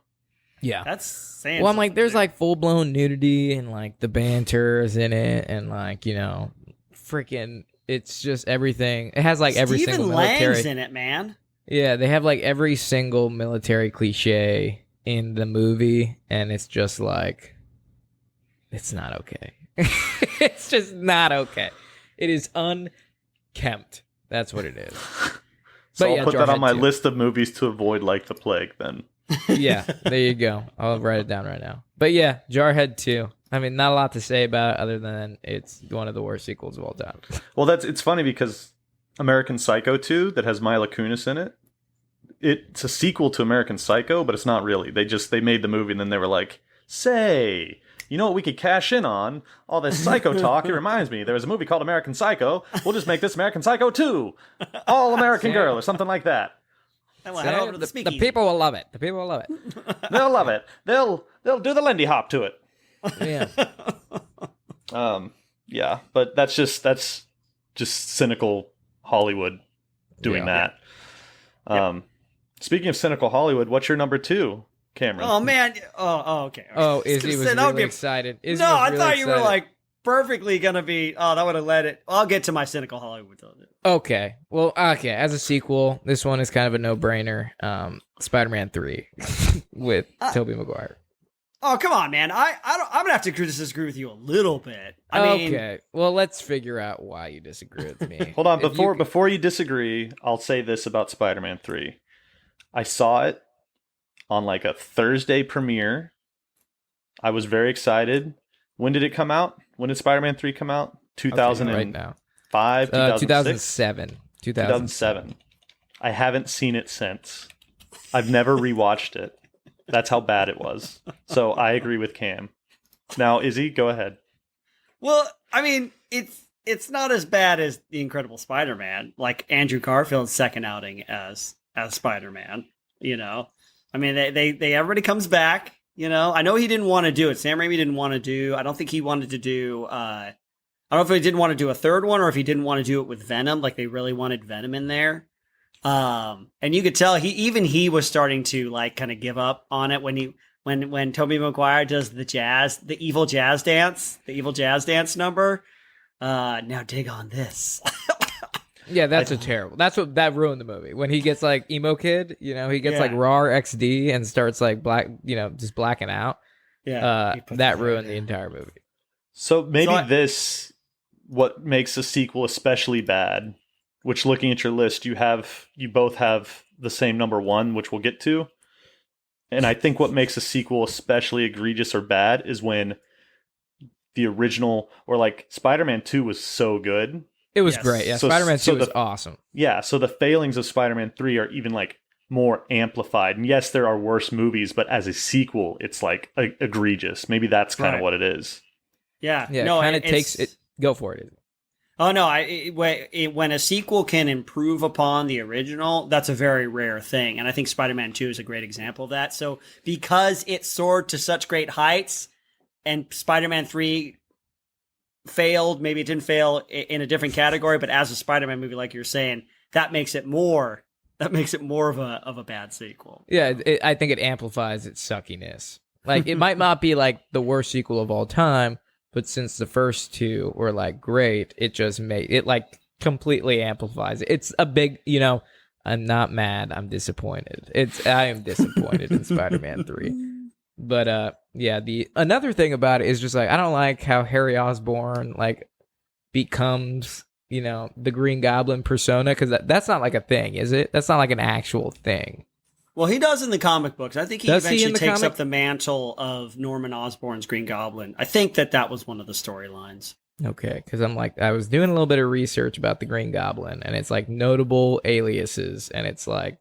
S4: Yeah.
S3: That's saying
S4: Well, I'm like, there's like full-blown nudity and like the banter is in it. And like, freaking, it's just everything. It has like every single military.
S3: Lang's in it, man.
S4: Yeah, they have like every single military cliche in the movie. And it's just like, it's not okay. It's just not okay. It is unkempt. That's what it is.
S5: So
S4: But
S5: I'll put that on
S4: Jarhead
S5: my
S4: 2.
S5: list of movies to avoid like the plague then.
S4: Yeah, there you go. I'll write it down right now. But yeah, Jarhead 2. I mean, not a lot to say about it other than it's one of the worst sequels of all time.
S5: Well, it's funny because American Psycho 2 that has Mila Kunis in it, it's a sequel to American Psycho, but it's not really. They made the movie and then they were like, say, you know what we could cash in on? All this Psycho talk. It reminds me, there was a movie called American Psycho. We'll just make this American Psycho 2. All American Girl or something like that.
S3: And we'll head over to the speakeasy.
S4: The people will love it. The people will love it.
S5: They'll love it. They'll do the Lindy Hop to it.
S4: Yeah.
S5: Yeah, but that's just cynical Hollywood doing that. Speaking of cynical Hollywood, what's your number 2, Cameron?
S3: Oh man! Oh, okay.
S4: Oh, Izzy was really excited.
S3: I thought you were like perfectly gonna be. Oh, that would have led it. I'll get to my cynical Hollywood.
S4: Okay. Well, okay. As a sequel, this one is kind of a no-brainer. Spider-Man 3 with Tobey Maguire.
S3: Oh, come on, man! I'm gonna have to disagree with you a little bit. I mean,
S4: okay. Well, let's figure out why you disagree with me.
S5: Hold on. Before you disagree, I'll say this about Spider-Man 3. I saw it on like a Thursday premiere. I was very excited. When did it come out? When did Spider-Man 3 come out? 2005,
S4: right now.
S5: 2007.
S4: 2007.
S5: I haven't seen it since. I've never rewatched it. That's how bad it was. So I agree with Cam. Now, Izzy, go ahead.
S3: Well, I mean, it's not as bad as The Incredible Spider-Man, like Andrew Garfield's second outing as Spider-Man. I mean, they everybody comes back. I know he didn't want to do it. Sam Raimi didn't want to do. I don't think he wanted to do. I don't know if he didn't want to do a third one or if he didn't want to do it with Venom. Like they really wanted Venom in there. And you could tell he was starting to like kind of give up on it when Tobey Maguire does the evil jazz dance number. Now dig on this.
S4: Yeah, that's terrible. That ruined the movie. When he gets like emo kid, he gets like raw XD and starts like just blacking out.
S3: Yeah,
S4: that ruined the entire movie.
S5: So maybe what makes a sequel especially bad, which looking at your list, you both have the same number 1, which we'll get to. And I think what makes a sequel especially egregious or bad is when the original, or like Spider-Man 2 was so good.
S4: It was great. Yeah,
S5: So-
S4: Spider-Man 2
S5: so
S4: was
S5: the-
S4: awesome.
S5: Yeah, so the failings of Spider-Man 3 are even like more amplified. And yes, there are worse movies, but as a sequel, it's like egregious. Maybe that's kind of
S3: Right.
S5: what it is.
S3: Yeah,
S4: Yeah,
S3: no,
S4: it kind of
S3: it's-
S4: takes it. Go for it.
S3: Oh no! When a sequel can improve upon the original, that's a very rare thing, and I think Spider-Man 2 is a great example of that. So because it soared to such great heights, and Spider-Man 3 failed, maybe it didn't fail in a different category, but as a Spider-Man movie, like you're saying, that makes it more of a bad sequel.
S4: Yeah, I think it amplifies its suckiness. Like, it might not be like the worst sequel of all time, but since the first 2 were like great, it just made it like completely amplifies it. It's a big, I'm not mad, I'm disappointed. I am disappointed in Spider-Man 3. But yeah, another thing about it is just like I don't like how Harry Osborn like becomes, the Green Goblin persona, because that's not like a thing, is it? That's not like an actual thing.
S3: Well, he does in the comic books. I think he
S4: Does he
S3: eventually
S4: in the
S3: takes
S4: comic?
S3: up the mantle of Norman Osborn's Green Goblin. I think that was one of the storylines.
S4: Okay, because I was doing a little bit of research about the Green Goblin, and it's like notable aliases, and it's like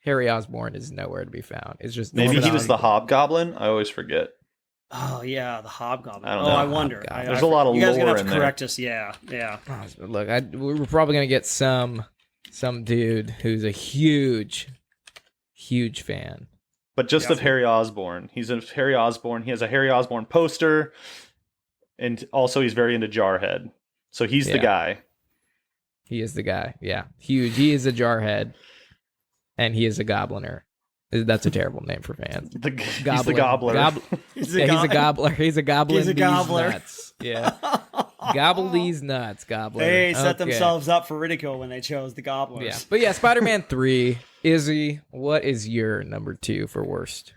S4: Harry Osborn is nowhere to be found. It's just
S5: Maybe
S4: Norman
S5: he was the
S4: Osborn.
S5: Hobgoblin. I always forget.
S3: Oh yeah, the Hobgoblin.
S5: I don't know.
S3: I wonder.
S4: Hobgoblin.
S5: There's a lot of
S3: you guys are
S5: lore
S3: gonna have
S5: in
S3: to
S5: there.
S3: correct us. Yeah.
S4: Oh, look, we're probably gonna get some dude who's a huge fan.
S5: But just of Harry Osborn. He's a Harry Osborn. He has a Harry Osborn poster. And also he's very into Jarhead. So he's the
S4: Yeah.
S5: guy.
S4: He is the guy. Yeah, huge. He is a jarhead, and he is a gobliner. That's a terrible name for fans.
S5: He's the gobbler.
S3: He's
S4: He's a gobbler. He's a goblin.
S3: He's a
S4: these
S3: gobbler.
S4: Nuts. Yeah. Gobble these nuts, gobbler.
S3: They set
S4: Okay.
S3: themselves up for ridicule when they chose the gobblers.
S4: Yeah. But yeah, Spider-Man 3. Izzy, what is your number 2 for worst?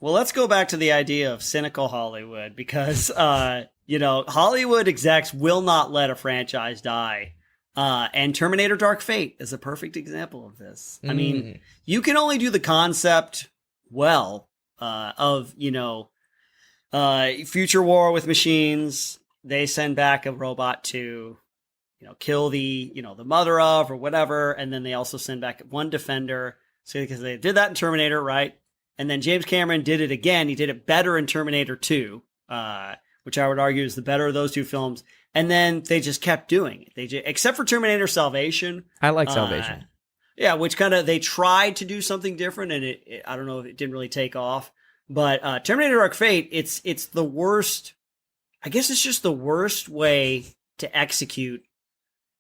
S3: Well, let's go back to the idea of cynical Hollywood because, Hollywood execs will not let a franchise die. And Terminator Dark Fate is a perfect example of this. I mean, you can only do the concept well of, future war with machines. They send back a robot to, kill the mother of or whatever. And then they also send back one defender. So because they did that in Terminator, right? And then James Cameron did it again. He did it better in Terminator 2, which I would argue is the better of those two films. And then they just kept doing it. Except for Terminator Salvation.
S4: I like Salvation.
S3: Yeah, which they tried to do something different, and it I don't know if it didn't really take off. But Terminator Dark Fate, it's the worst. I guess it's just the worst way to execute.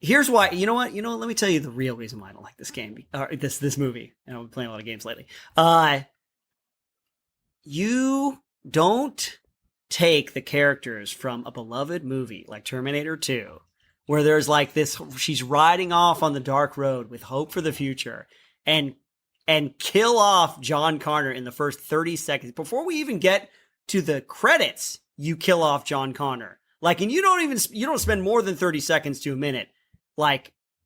S3: Here's why. You know what? Let me tell you the real reason why I don't like this game, this movie. And I've been playing a lot of games lately. You don't take the characters from a beloved movie like Terminator 2, where there's like this, she's riding off on the dark road with hope for the future, and kill off John Connor in the first 30 seconds. Before we even get to the credits, you kill off John Connor. And you don't spend more than 30 seconds to a minute,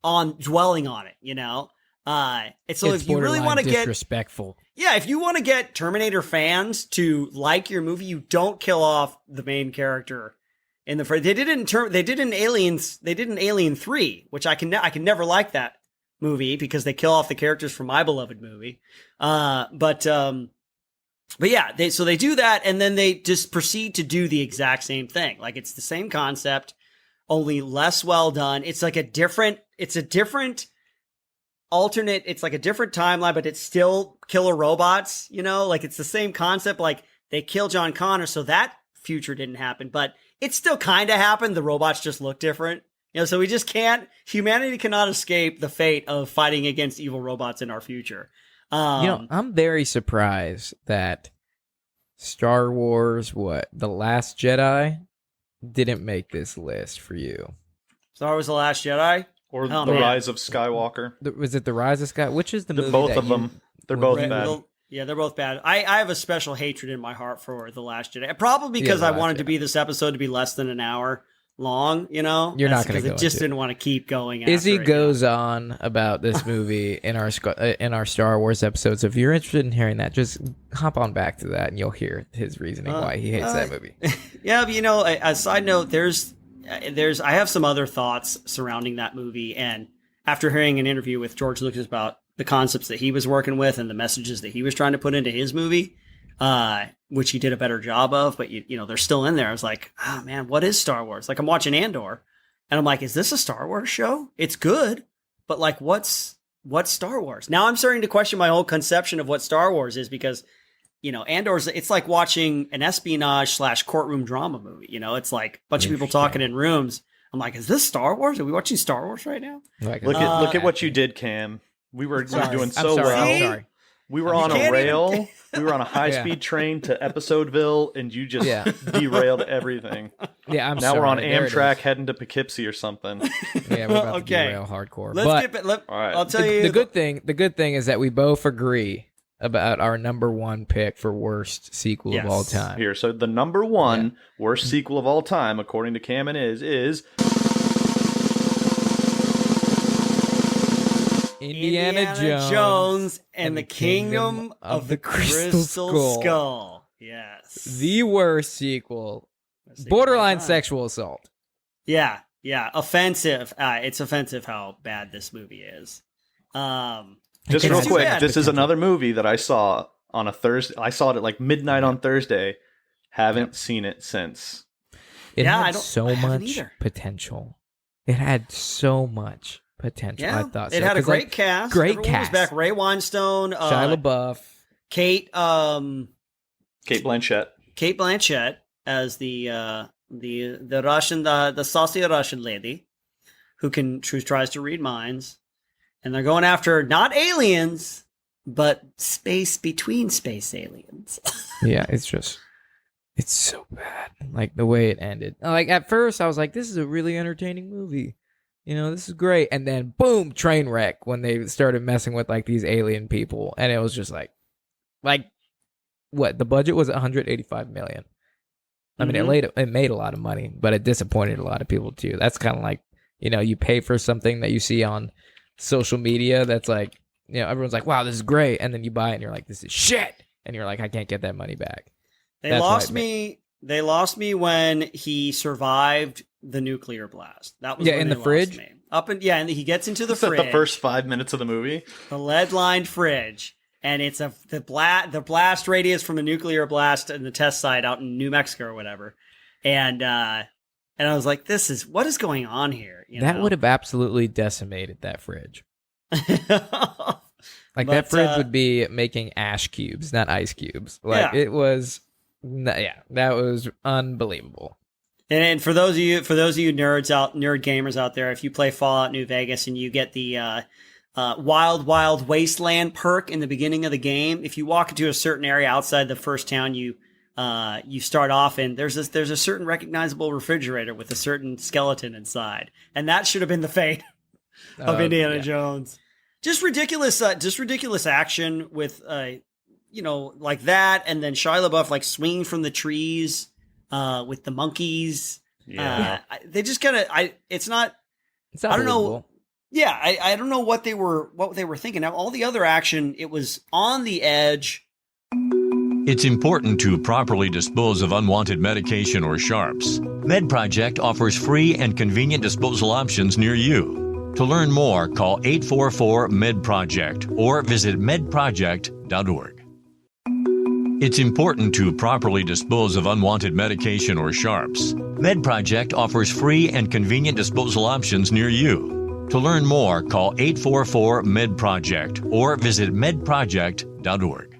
S3: on dwelling on it, It's so if you really want to get
S4: disrespectful.
S3: Yeah, if you want to get Terminator fans to like your movie, you don't kill off the main character in the first. They did in Aliens. They did in Alien 3, which I can never like that movie because they kill off the characters from my beloved movie. But yeah, they do that, and then they just proceed to do the exact same thing. It's the same concept, only less well done. It's a different alternate, it's like a different timeline, but it's still killer robots, it's the same concept. They kill John Connor, so that future didn't happen, but it still kind of happened. The robots just look different, So we just can't. Humanity cannot escape the fate of fighting against evil robots in our future.
S4: I'm very surprised that Star Wars, The Last Jedi, didn't make this list for you.
S3: Star Wars: The Last Jedi,
S5: or The Rise of Skywalker.
S4: Was it The Rise of Skywalker? Which is the movie?
S5: Both of them. They're both bad.
S3: Well, yeah, they're both bad. I have a special hatred in my heart for The Last Jedi. Probably because I wanted this episode to be less than an hour long, You're not going to go because it just didn't want to keep going.
S4: Izzy goes on about this movie in our Star Wars episodes. So if you're interested in hearing that, just hop on back to that and you'll hear his reasoning why he hates that movie.
S3: Yeah, but a side note, I have some other thoughts surrounding that movie, and after hearing an interview with George Lucas about the concepts that he was working with and the messages that he was trying to put into his movie, which he did a better job of, but they're still in there. I was like, oh man, what is Star Wars? Like, I'm watching Andor and I'm like, is this a Star Wars show? It's good, but like, what's Star Wars? Now I'm starting to question my whole conception of what Star Wars is, because, Andor's, it's like watching an espionage / courtroom drama movie. It's like a bunch of people talking in rooms. I'm like, is this Star Wars? Are we watching Star Wars right now?
S5: Look at what you did, Cam. We were doing so
S4: well.
S5: I'm sorry. We were on a rail. We were on a high-speed train to Episodeville, and you just derailed everything.
S4: Yeah,
S5: now we're on Amtrak heading to Poughkeepsie or something.
S4: Yeah, we're about to derail hardcore.
S3: All right. I'll tell you.
S4: The good thing is that we both agree about our number one pick for worst sequel of all time.
S5: Here, so the number one worst sequel of all time, according to Cam and is
S4: Indiana Jones
S3: and the Kingdom of the Crystal Skull. Yes.
S4: The worst sequel. Borderline sexual assault.
S3: Yeah. Offensive. It's offensive how bad this movie is.
S5: Just real quick, this is another movie that I saw on a Thursday. I saw it at like midnight on Thursday. Haven't seen it since.
S4: It had so much potential. It had so much potential.
S3: Yeah,
S4: I thought
S3: it had a great cast.
S4: Great
S3: Everyone
S4: cast.
S3: Was back. Ray Winestone,
S4: Shia LaBeouf,
S5: Kate Blanchett.
S3: Kate Blanchett as the Russian, the saucy Russian lady who tries to read minds, and they're going after not aliens but space between space aliens.
S4: Yeah, it's so bad. Like the way it ended. Like at first I was like, this is a really entertaining movie. This is great. And then boom, train wreck when they started messing with like these alien people. And it was just like what? The budget was $185 million. I mean, it made a lot of money, but it disappointed a lot of people too. That's kind of like, you pay for something that you see on social media that's like, everyone's like, wow, this is great. And then you buy it and you're like, this is shit. And you're like, I can't get that monny back.
S3: They lost me when he survived the nuclear blast. That was
S4: in the fridge.
S3: And he gets into the fridge.
S5: The first 5 minutes of the movie.
S3: The lead-lined fridge, and it's the blast radius from a nuclear blast in the test site out in New Mexico or whatever. And I was like, what is going on here?
S4: That would have absolutely decimated that fridge. That fridge would be making ash cubes, not ice cubes. It was. That was unbelievable.
S3: And for those of you nerd gamers out there, if you play Fallout New Vegas and you get the Wild Wasteland perk in the beginning of the game, if you walk into a certain area outside the first town you start off in, there's a certain recognizable refrigerator with a certain skeleton inside, and that should have been the fate of Indiana Jones. Just ridiculous action with like that, and then Shia LaBeouf swinging from the trees with the monkeys.
S5: Yeah,
S3: they just kind of it's not. I don't know. Yeah, I don't know what they were thinking. Now, all the other action, it was on the edge.
S6: It's important to properly dispose of unwanted medication or sharps. MedProject offers free and convenient disposal options near you. To learn more, call 844-MED-PROJECT or visit medproject.org. It's important to properly dispose of unwanted medication or sharps. MedProject offers free and convenient disposal options near you. To learn more, call 844-MED-PROJECT or visit medproject.org.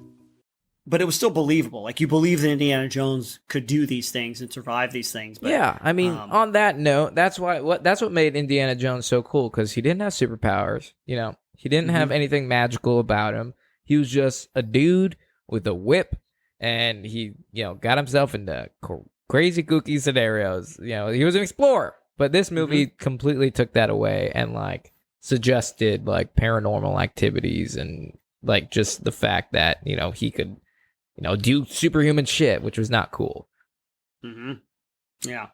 S3: but it was still believable. Like, you believe that Indiana Jones could do these things and survive these things. But,
S4: yeah, I mean, on that note, that's what made Indiana Jones so cool, because he didn't have superpowers. You know, he didn't have anything magical about him. He was just a dude with a whip, and he, you know, got himself into crazy kooky scenarios. You know, he was an explorer. But this movie completely took that away and, like, suggested, like, paranormal activities and, like, just the fact that, you know, he could, you know, do superhuman shit, which was not cool.
S3: Yeah.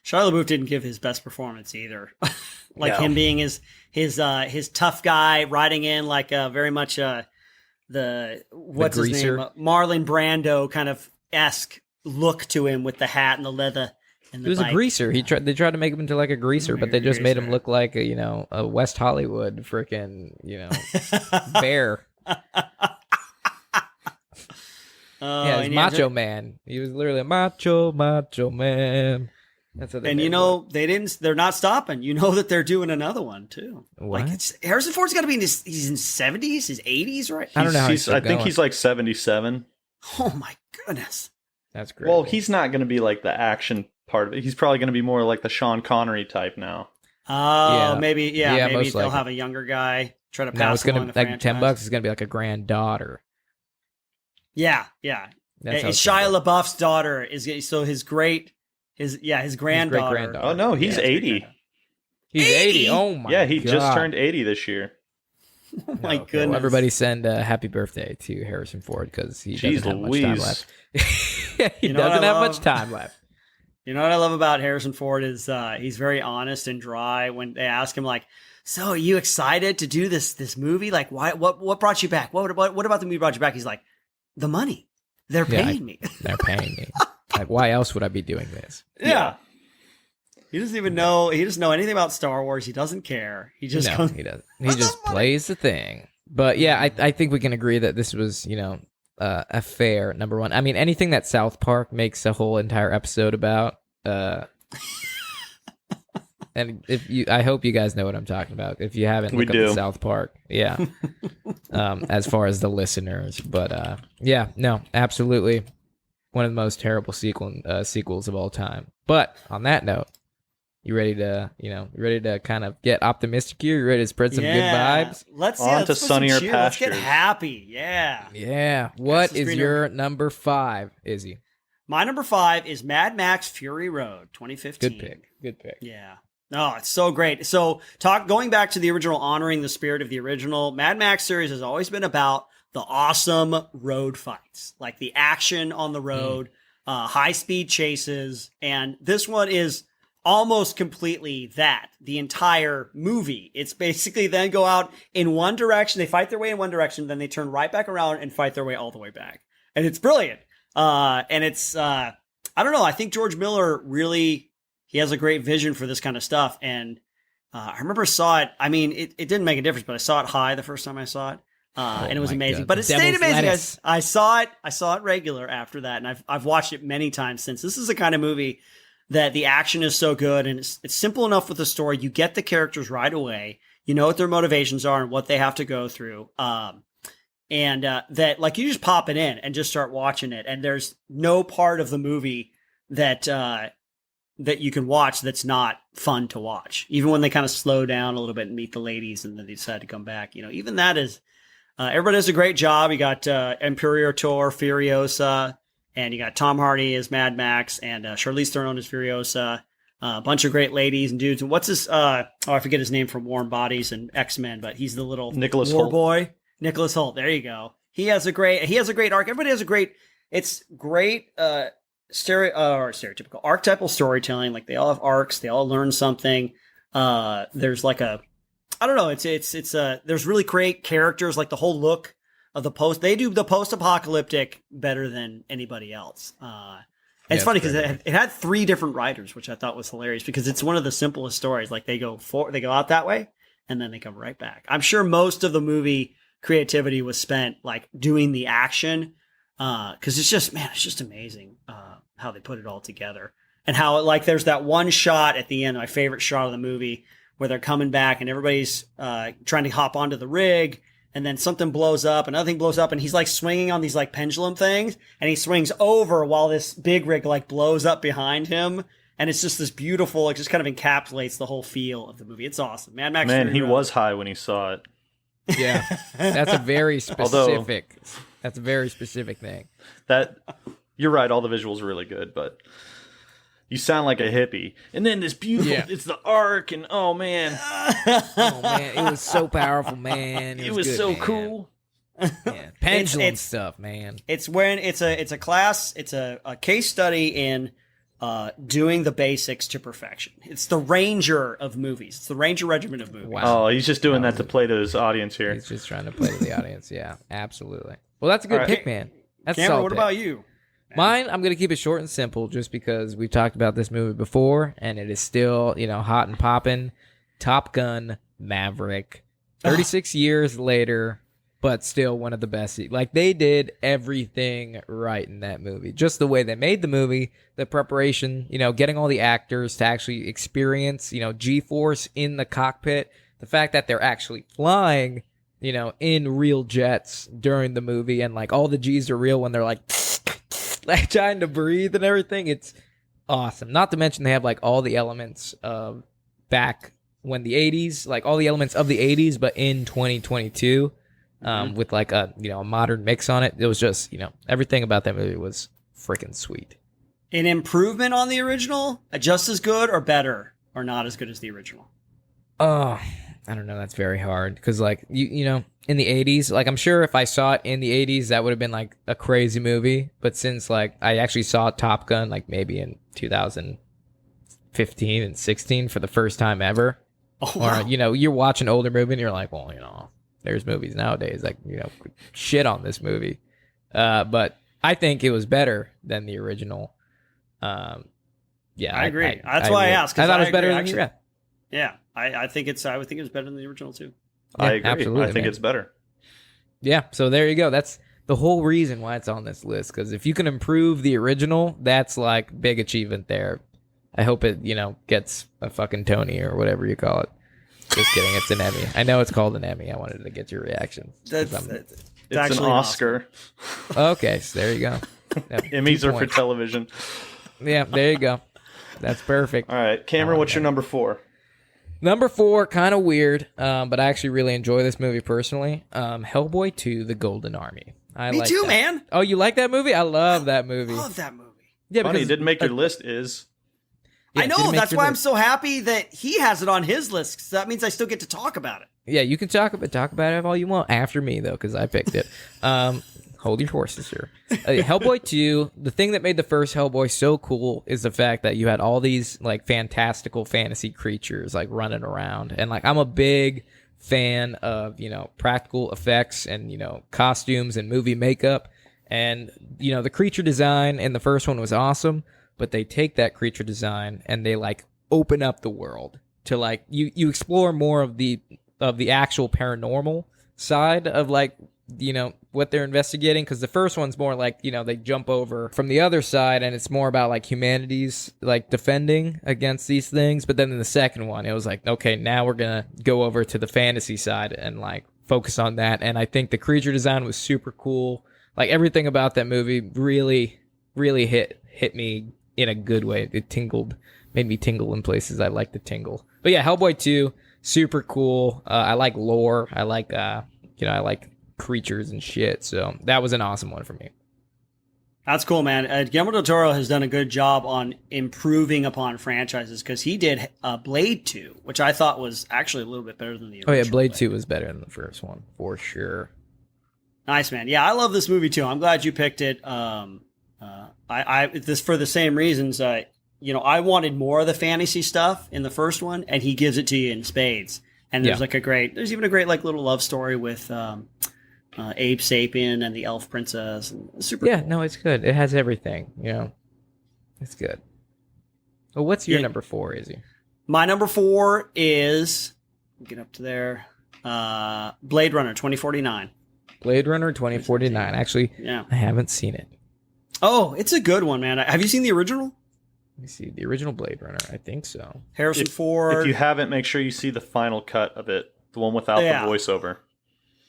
S3: Shia LaBeouf didn't give his best performance either. Him being his tough guy riding in, like, very much his name? Marlon Brando kind of esque look to him with the hat and the leather and the
S4: He was
S3: bike.
S4: a greaser. They tried to make him into like a greaser, but they just made him look like a West Hollywood freaking, bear. Yeah, he's Macho Man. He was literally a macho man. That's what they made
S3: they're not stopping. You know that they're doing another one too.
S4: What?
S3: Like, Harrison Ford's got to be he's in 70s, his 80s, right?
S4: I don't know how
S5: I think he's like 77.
S3: Oh my goodness.
S4: That's great.
S5: Well, he's not going to be like the action part of it. He's probably going to be more like the Sean Connery type now.
S3: Oh, maybe
S4: most
S3: maybe they'll
S4: likely.
S3: have a younger guy try to
S4: No,
S3: pass
S4: it's gonna
S3: along the
S4: like
S3: franchise.
S4: $10 is gonna be like a granddaughter.
S3: Yeah.
S4: That's how
S3: It's
S4: it's gonna
S3: Shia LaBeouf's daughter is so his granddaughter.
S4: granddaughter.
S5: Oh no, he's
S3: Yeah,
S5: 80.
S4: He's 80. Oh my!
S5: Yeah, he
S4: God.
S5: just turned 80 this year.
S3: Oh my
S4: Okay,
S3: goodness.
S4: well, everybody send a happy birthday to Harrison Ford because he
S5: Jeez
S4: doesn't have much time
S5: Louise.
S4: left. He
S3: You know what
S4: doesn't
S3: I
S4: have
S3: love?
S4: much time left.
S3: You know what I love about Harrison Ford is he's very honest and dry when they ask him, like, so are you excited to do this movie? Like, why? What brought you back? What about the movie brought you back? He's like, the money. They're paying me.
S4: They're paying me. Like, why else would I be doing this?
S3: Yeah. He doesn't even know. He doesn't know anything about Star Wars. He doesn't care. He just
S4: No,
S3: goes,
S4: he doesn't. He just plays the thing. But yeah, I think we can agree that this was, a fair number one. I mean, anything that South Park makes a whole entire episode about. And I hope you guys know what I'm talking about. If you haven't, look up South Park. Yeah. As far as the listeners, but yeah, no, absolutely, one of the most terrible sequels of all time. But on that note, you ready to kind of get optimistic here? You ready to spread some good vibes?
S3: Let's
S5: On to
S3: put some
S5: sunnier
S3: cheer. Let's get
S5: pastures.
S3: happy. Yeah.
S4: Yeah. What
S3: This is
S4: is your number 5, Izzy?
S3: My number 5 is Mad Max Fury Road, 2015.
S4: Good pick.
S3: Yeah. Oh, it's so great. So going back to the original, honoring the spirit of the original, Mad Max series has always been about the awesome road fights, like the action on the road, high speed chases. And this one is almost completely that, the entire movie. It's basically then go out in one direction. They fight their way in one direction. Then they turn right back around and fight their way all the way back. And it's brilliant. And it's, I don't know. I think George Miller he has a great vision for this kind of stuff. And I remember saw it. I mean, it didn't make a difference, but I saw it high the first time I saw it. And it was
S4: my
S3: amazing.
S4: God.
S3: But it stayed
S4: Devil's
S3: amazing.
S4: lettuce.
S3: I saw it regular after that. And I've watched it many times since. This is the kind of movie that the action is so good. And it's simple enough with the story. You get the characters right away. You know what their motivations are and what they have to go through. And that, like, you just pop it in and just start watching it. And there's no part of the movie that you can watch that's not fun to watch. Even when they kind of slow down a little bit and meet the ladies and then they decide to come back. Even that is, everybody does a great job. You got Imperator Furiosa, and you got Tom Hardy as Mad Max, and Charlize Theron as Furiosa. A bunch of great ladies and dudes. And what's his, I forget his name from Warm Bodies and X-Men, but he's the little
S5: Nicholas
S3: war
S5: Hoult.
S3: boy. Nicholas Hoult. There you go. He has a great arc. Everybody has it's great, stereotypical archetypal storytelling. Like, they all have arcs. They all learn something. There's like I don't know. It's there's really great characters. Like, the whole look of they do the post-apocalyptic better than anybody else. It's funny because it had 3 different writers, which I thought was hilarious because it's one of the simplest stories. Like, they go out that way and then they come right back. I'm sure most of the movie creativity was spent like doing the action. Cause it's just amazing, how they put it all together and how, like, there's that one shot at the end, my favorite shot of the movie, where they're coming back and everybody's, trying to hop onto the rig and then something blows up, another thing blows up, and he's like swinging on these like pendulum things, and he swings over while this big rig like blows up behind him. And it's just this beautiful, it just kind of encapsulates the whole feel of the movie. It's awesome. Mad Max
S5: Man,
S3: Fury
S5: he
S3: Road.
S5: was high when he saw it.
S4: Yeah, that's a very specific. That's a very specific thing.
S5: That you're right. All the visuals are really good, but you sound like a hippie. And then this beautiful, it's the arc, and oh man,
S4: Oh man, it was so powerful, man.
S5: it was
S4: good,
S5: so
S4: man.
S5: cool.
S4: Yeah. Pendulum
S3: It's-
S4: stuff, man.
S3: It's when it's a class, it's a case study in doing the basics to perfection. It's the Ranger of movies. It's the Ranger Regiment of movies.
S4: Wow.
S5: Oh, he's just doing that to play to his audience here.
S4: He's just trying to play to the audience. Yeah, absolutely. Well, that's a good
S5: All right.
S4: pick, man. That's a
S3: Cameron,
S4: solid
S3: what
S4: pick.
S3: about you?
S4: Mine, I'm going to keep it short and simple just because we've talked about this movie before and it is still, hot and popping. Top Gun Maverick. 36 years later, but still one of the best. Like, they did everything right in that movie. Just the way they made the movie, the preparation, getting all the actors to actually experience, G-force in the cockpit. The fact that they're actually flying, in real jets during the movie and, like, all the G's are real when they're, like trying to breathe and everything. It's awesome. Not to mention they have, like, all the elements of back when the 80s, like, all the elements of the 80s, but in 2022. With like a modern mix on it. It was just everything about that movie was freaking sweet.
S3: An improvement on the original? Just as good or better or not as good as the original?
S4: Oh, I don't know. That's very hard because like you in the 80s, like I'm sure if I saw it in the 80s, that would have been like a crazy movie. But since like I actually saw Top Gun like maybe in 2015 and 16 for the first time ever, or you're watching an older movie and you're like, well, there's movies nowadays like shit on this movie, but I think it was better than the original. Yeah,
S3: I agree. That's why I asked.
S4: I thought it was better
S3: agree,
S4: than
S3: Yeah, I would think it was better than the original too.
S5: I agree.
S4: absolutely,
S5: I think
S4: man.
S5: it's better.
S4: Yeah, so there you go. That's the whole reason why it's on this list. Because if you can improve the original, that's like big achievement there. I hope it gets a fucking Tony or whatever you call it. Just kidding. It's an Emmy. I know it's called an Emmy. I wanted to get your reaction.
S3: It's
S5: It's an
S3: actually
S5: Oscar.
S4: Okay, so there you go. Yeah,
S5: Emmys
S4: 2
S5: are for
S4: points.
S5: television.
S4: Yeah, there you go. That's perfect.
S5: All right, Cameron, what's your number 4?
S4: Number 4, kind of weird, but I actually really enjoy this movie personally. Hellboy 2: The Golden Army.
S3: Me
S4: like
S3: too,
S4: that.
S3: man.
S4: Oh, you like that movie? I love that movie.
S3: Love that movie.
S4: Yeah,
S5: Funny,
S4: because
S5: didn't make your list.
S4: yeah,
S3: I know.
S4: didn't make
S3: That's
S4: your
S3: why I'm
S4: list.
S3: so happy that he has it on his list. 'Cause that means I still get to talk about it.
S4: Yeah, you can talk about it all you want after me though, because I picked it. Hold your horses here. Hellboy 2. The thing that made the first Hellboy so cool is the fact that you had all these like fantastical fantasy creatures like running around, and like I'm a big fan of practical effects and costumes and movie makeup, and the creature design in the first one was awesome, but they take that creature design and they like open up the world to like you explore more of the actual paranormal side of like what they're investigating, because the first one's more like they jump over from the other side and it's more about like humanity's like defending against these things. But then in the second one it was like, okay, now we're gonna go over to the fantasy side and like focus on that. And I think the creature design was super cool. Like everything about that movie really hit me in a good way. It made me tingle in places I like to tingle. But yeah, Hellboy 2, super cool. I like lore. I like I like creatures and shit. So that was an awesome one for me.
S3: That's cool, man. Guillermo del Toro has done a good job on improving upon franchises because he did Blade 2, which I thought was actually a little bit better than the original.
S4: Oh yeah, Blade 2 was better than the first one for sure.
S3: Nice, man. Yeah, I love this movie too. I'm glad you picked it. This for the same reasons. I wanted more of the fantasy stuff in the first one, and he gives it to you in spades. And there's there's even a great like little love story with Abe Sapien and the Elf Princess. And it's super.
S4: Yeah,
S3: cool.
S4: no, it's good. It has everything. It's good. Well, what's your number 4, Izzy?
S3: My number 4 is get up to there. Blade Runner 2049.
S4: Blade Runner 2049. Actually,
S3: Yeah.
S4: I haven't seen it.
S3: Oh, it's a good one, man. Have you seen the original?
S4: Let me see. The original Blade Runner. I think so.
S3: Harrison Ford.
S5: If you haven't, make sure you see the final cut of it, the one without the voiceover.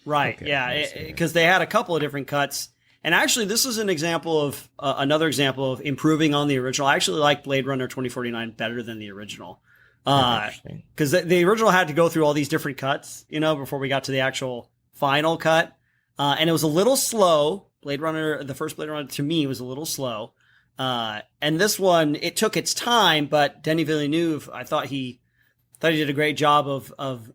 S3: Right.
S4: Okay,
S3: Yeah.
S4: I see.
S3: Because they had a couple of different cuts. And actually, this is an example of another example of improving on the original. I actually like Blade Runner 2049 better than the original.
S4: Interesting.
S3: Because the original had to go through all these different cuts, before we got to the actual final cut. And it was a little slow. Blade Runner, the first Blade Runner, to me, was a little slow. And this one, it took its time, but Denis Villeneuve, I thought he did a great job of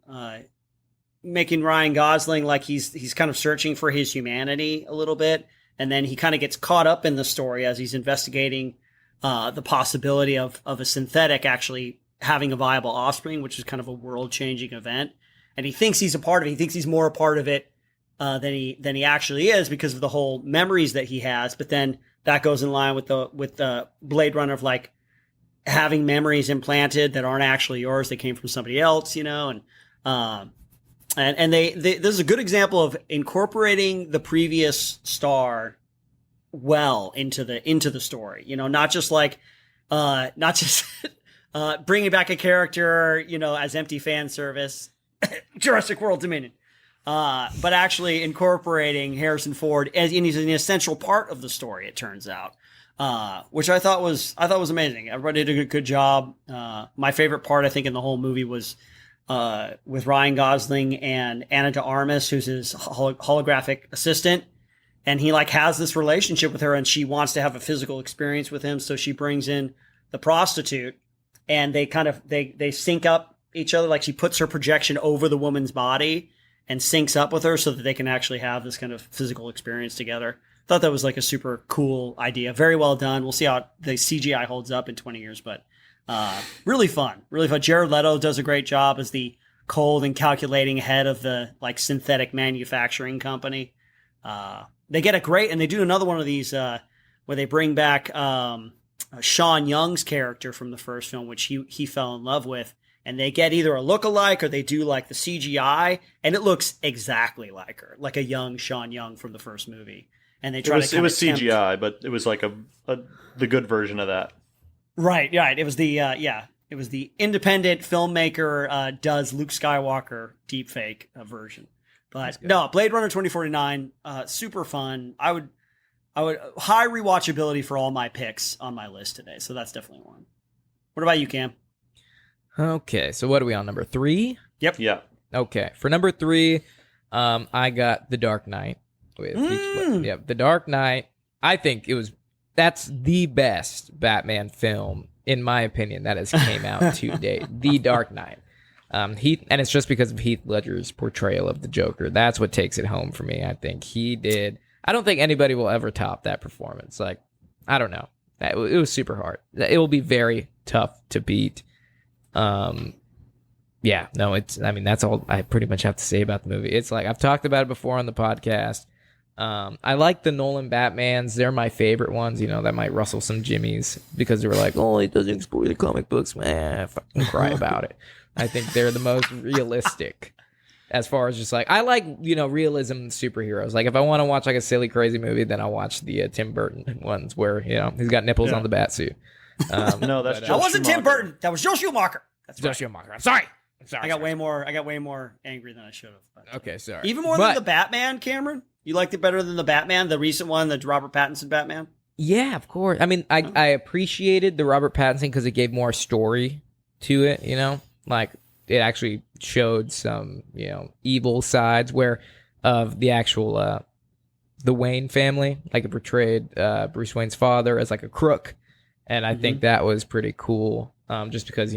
S3: making Ryan Gosling like he's kind of searching for his humanity a little bit. And then he kind of gets caught up in the story as he's investigating the possibility of a synthetic actually having a viable offspring, which is kind of a world-changing event. And he thinks he's a part of it. He thinks he's more a part of it than he actually is because of the whole memories that he has. But then that goes in line with the Blade Runner of like having memories implanted that aren't actually yours. They came from somebody else, and they this is a good example of incorporating the previous star well into the story. Not just bringing back a character, as empty fan service, Jurassic World Dominion, but actually incorporating Harrison Ford as he's an essential part of the story. It turns out, which I thought was amazing. Everybody did a good job. My favorite part, I think, in the whole movie was with Ryan Gosling and Ana de Armas, who's his holographic assistant. And he has this relationship with her and she wants to have a physical experience with him. So she brings in the prostitute and they kind of, they sync up each other. Like she puts her projection over the woman's body and syncs up with her so that they can actually have this kind of physical experience together. Thought that was a super cool idea. Very well done. We'll see how the CGI holds up in 20 years, but really fun. Jared Leto does a great job as the cold and calculating head of the synthetic manufacturing company. They get and they do another one of these where they bring back Sean Young's character from the first film, which he fell in love with, and they get either a look-alike or they do the CGI, and it looks exactly like her, like a young Sean Young from the first movie. And they try
S5: it was CGI, but it was the good version of that.
S3: Right. It was it was the independent filmmaker does Luke Skywalker deepfake version. But no, Blade Runner 2049, super fun. I would high rewatchability for all my picks on my list today. So that's definitely one. What about you, Cam?
S4: Okay, so what are we on, number 3?
S3: Yep.
S5: Yeah.
S4: Okay, for number 3, I got The Dark Knight. The Dark Knight. I think that's the best Batman film, in my opinion, that has came out to date. The Dark Knight. And it's just because of Heath Ledger's portrayal of the Joker. That's what takes it home for me. I think he did. I don't think anybody will ever top that performance. I don't know. It was super hard. It will be very tough to beat. That's all I pretty much have to say about the movie. It's I've talked about it before on the podcast. I like the Nolan Batmans. They're my favorite ones. That might rustle some jimmies because they were it doesn't explore the comic books. Man, fucking cry about it. I think they're the most realistic as far as just I like, realism in superheroes. If I want to watch a silly, crazy movie, then I'll watch the Tim Burton ones where, he's got nipples on the bat suit.
S5: No, that's
S3: that wasn't Tim Burton. That was Joe Schumacher. That's
S4: Joe Schumacher. I'm sorry.
S3: I got way more angry than I should have.
S4: Okay, sorry.
S3: Even more than the Batman, Cameron? You liked it better than the Batman, the recent one, the Robert Pattinson Batman?
S4: Yeah, of course. I mean, I appreciated the Robert Pattinson because it gave more story to it, it actually showed some, evil sides of the actual, the Wayne family, it portrayed Bruce Wayne's father as a crook. And I think that was pretty cool, just because,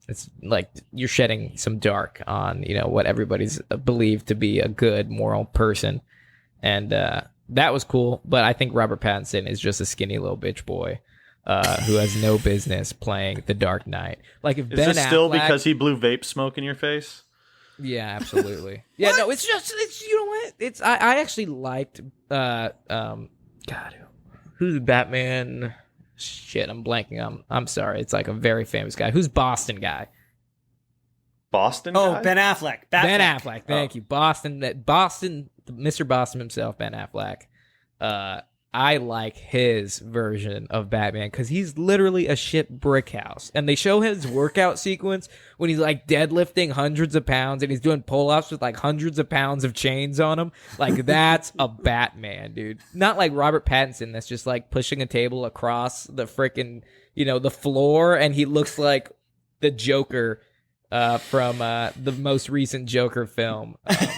S4: it's you're shedding some dark on, what everybody's believed to be a good moral person. And that was cool. But I think Robert Pattinson is just a skinny little bitch boy who has no business playing the Dark Knight. If
S5: Is
S4: Ben
S5: this still
S4: Affleck,
S5: because he blew vape smoke in your face?
S4: Yeah, absolutely. Yeah, no, it's you know what? It's I actually liked God, who's Batman? Shit, I'm blanking. I'm sorry. It's a very famous guy. Who's Boston guy?
S5: Boston
S3: Oh,
S5: guy?
S3: Ben Affleck.
S4: Ben Affleck. Thank you. Boston, Mr. Boston himself, Ben Affleck. I like his version of Batman because he's literally a shit brick house. And they show his workout sequence when he's like deadlifting hundreds of pounds and he's doing pull-ups with like hundreds of pounds of chains on him. Like, that's a Batman, dude. Not like Robert Pattinson that's just like pushing a table across the freaking, the floor, and he looks like the Joker from the most recent Joker film.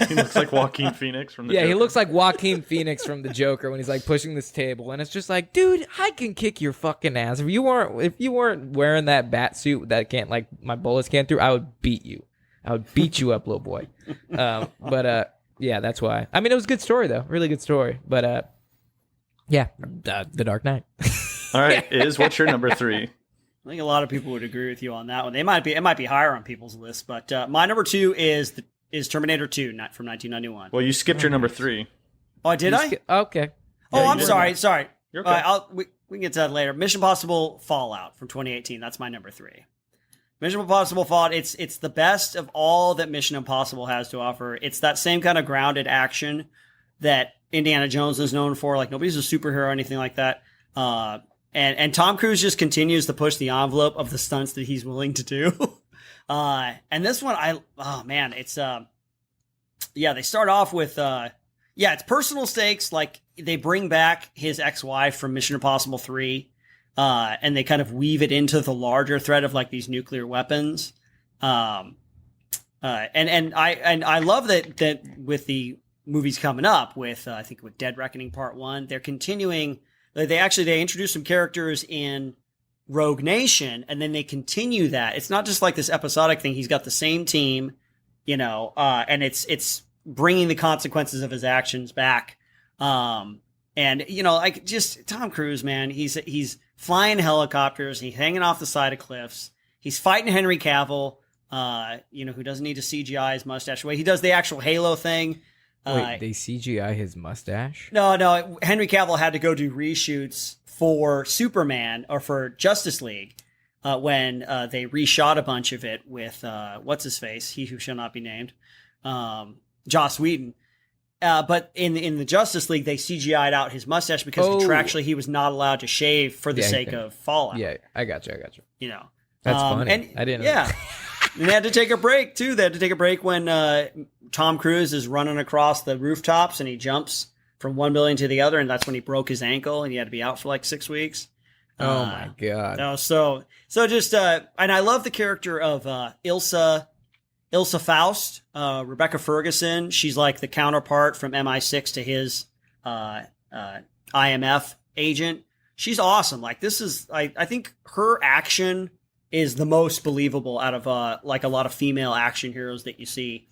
S5: He looks like Joaquin Phoenix from the
S4: Yeah,
S5: Joker.
S4: he looks like Joaquin Phoenix from the Joker when he's like pushing this table, and it's just like, dude, I can kick your fucking ass. If you weren't wearing that bat suit that can't, like, my bullets can't through, I would beat you. I would beat you up, little boy. Yeah, that's why. I mean, it was a good story though, really good story. But yeah, The Dark Knight.
S5: All right, what's your number 3?
S3: I think a lot of people would agree with you on that one. It might be higher on people's lists, but my number 2 is Terminator 2, not from 1991.
S5: Well, you skipped your number 3.
S3: Oh, did I?
S4: Okay.
S3: Oh,
S5: Yeah,
S3: I'm
S5: you
S3: sorry.
S5: did.
S3: Sorry.
S5: You're okay.
S3: We can get to that later. Mission Impossible Fallout from 2018. That's my number 3. Mission Impossible Fallout. It's the best of all that Mission Impossible has to offer. It's that same kind of grounded action that Indiana Jones is known for. Like, nobody's a superhero or anything like that. And Tom Cruise just continues to push the envelope of the stunts that he's willing to do. And this one, it's they start off with it's personal stakes. Like, they bring back his ex-wife from Mission Impossible 3, and they kind of weave it into the larger threat of like these nuclear weapons. And I love that with the movies coming up with I think with Dead Reckoning Part 1, they're continuing. They introduce some characters in Rogue Nation, and then they continue that. It's not just like this episodic thing. He's got the same team, and it's bringing the consequences of his actions back. Like, just Tom Cruise, man, he's flying helicopters, he's hanging off the side of cliffs, he's fighting Henry Cavill, who doesn't need to CGI his mustache away. He does the actual Halo thing.
S4: Wait, they CGI his mustache?
S3: No. Henry Cavill had to go do reshoots for Superman or for Justice League when they reshot a bunch of it with what's his face, he who shall not be named, Joss Whedon. But in the Justice League, they CGI'd out his mustache because contractually he was not allowed to shave for the sake of Fallout.
S4: Yeah, I got you.
S3: That's
S4: funny.
S3: And,
S4: I didn't know.
S3: Yeah. And they had to take a break, too. They had to take a break when Tom Cruise is running across the rooftops and he jumps from one building to the other, and that's when he broke his ankle and he had to be out for like 6 weeks.
S4: Oh, my God.
S3: No, so just, and I love the character of Ilsa Faust, Rebecca Ferguson. She's like the counterpart from MI6 to his IMF agent. She's awesome. Like, this is, I think her action is the most believable out of like a lot of female action heroes that you see.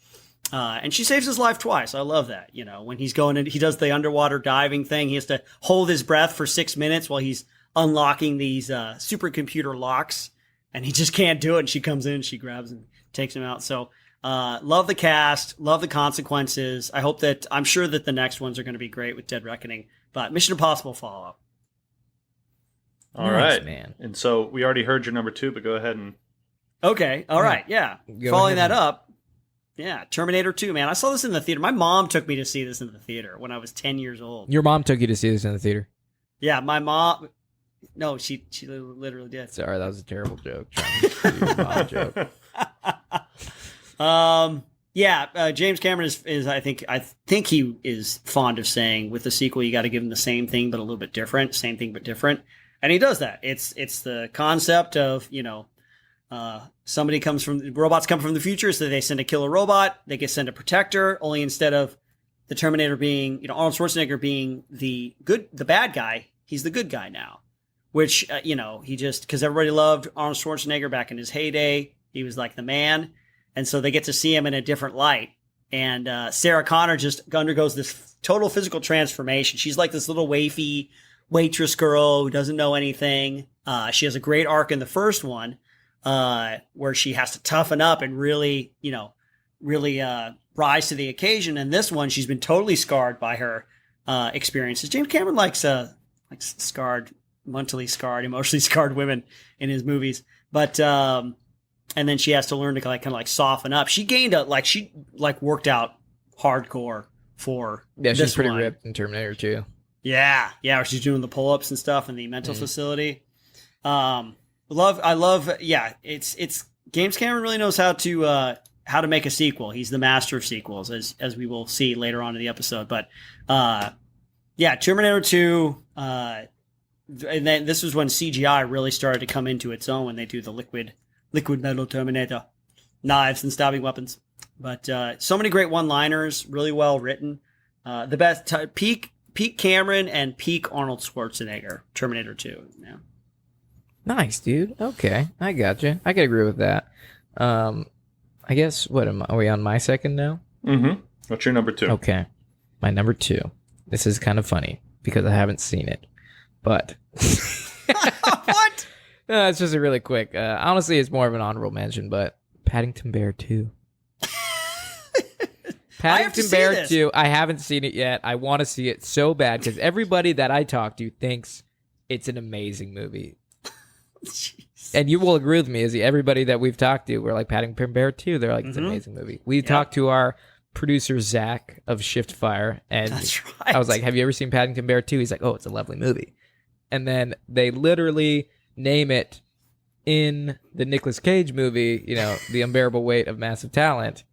S3: And she saves his life twice. I love that. When he's going in, he does the underwater diving thing. He has to hold his breath for 6 minutes while he's unlocking these supercomputer locks, and he just can't do it. And she comes in, she grabs and takes him out. So love the cast, love the consequences. I'm sure that the next ones are going to be great with Dead Reckoning, but Mission Impossible Fallout.
S5: All
S4: Nice,
S5: right,
S4: man.
S5: And so we already heard your number 2, but go ahead and.
S3: Okay. All right. Yeah.
S4: Go
S3: Following
S4: ahead.
S3: that up. Yeah. Terminator 2, man. I saw this in the theater. My mom took me to see this in the theater when I was 10 years old.
S4: Your mom took you to see this in the theater.
S3: Yeah. My mom. No, she literally did.
S4: Sorry, that was a terrible joke. Trying to do your mom joke.
S3: James Cameron is I think he is fond of saying with the sequel you got to give him the same thing but a little bit different, same thing but different, and he does that. It's the concept of robots come from the future, so they send a killer robot, they get sent a protector. Only instead of the Terminator being Arnold Schwarzenegger being the bad guy, he's the good guy now. Which he just, because everybody loved Arnold Schwarzenegger back in his heyday, he was like the man. And so they get to see him in a different light. And Sarah Connor just undergoes this total physical transformation. She's like this little wafy waitress girl who doesn't know anything. She has a great arc in the first one where she has to toughen up and really rise to the occasion. And this one, she's been totally scarred by her experiences. James Cameron likes mentally scarred, emotionally scarred women in his movies. But and then she has to learn to kind of soften up. She gained worked out hardcore for
S4: Yeah, she's
S3: this
S4: pretty
S3: one.
S4: ripped in Terminator 2.
S3: Yeah, where she's doing the pull-ups and stuff in the mental facility. I love. Yeah, it's James Cameron really knows how to make a sequel. He's the master of sequels, as we will see later on in the episode. But yeah, Terminator 2. And then this was when CGI really started to come into its own when they do the liquid metal Terminator, knives and stabbing weapons. But so many great one-liners, really well written. The best peak Cameron and peak Arnold Schwarzenegger, Terminator 2. Yeah.
S4: Nice, dude. Okay, I got you. I can agree with that. I guess, are we on my second now?
S5: Mm-hmm. What's your number 2?
S4: Okay. My number 2. This is kind of funny because I haven't seen it. But...
S3: What?
S4: No, it's just a really quick. Honestly, it's more of an honorable mention, but Paddington Bear 2. Paddington Bear 2. I haven't seen it yet. I want to see it so bad because everybody that I talk to thinks it's an amazing movie. And you will agree with me, Izzy. Everybody that we've talked to, we're like, Paddington Bear 2. They're like, it's an amazing movie. We talked to our producer, Zach, of Shift Fire, and
S3: That's right.
S4: I was like, have you ever seen Paddington Bear 2? He's like, oh, it's a lovely movie. And then they literally name it in the Nicolas Cage movie, The Unbearable Weight of Massive Talent.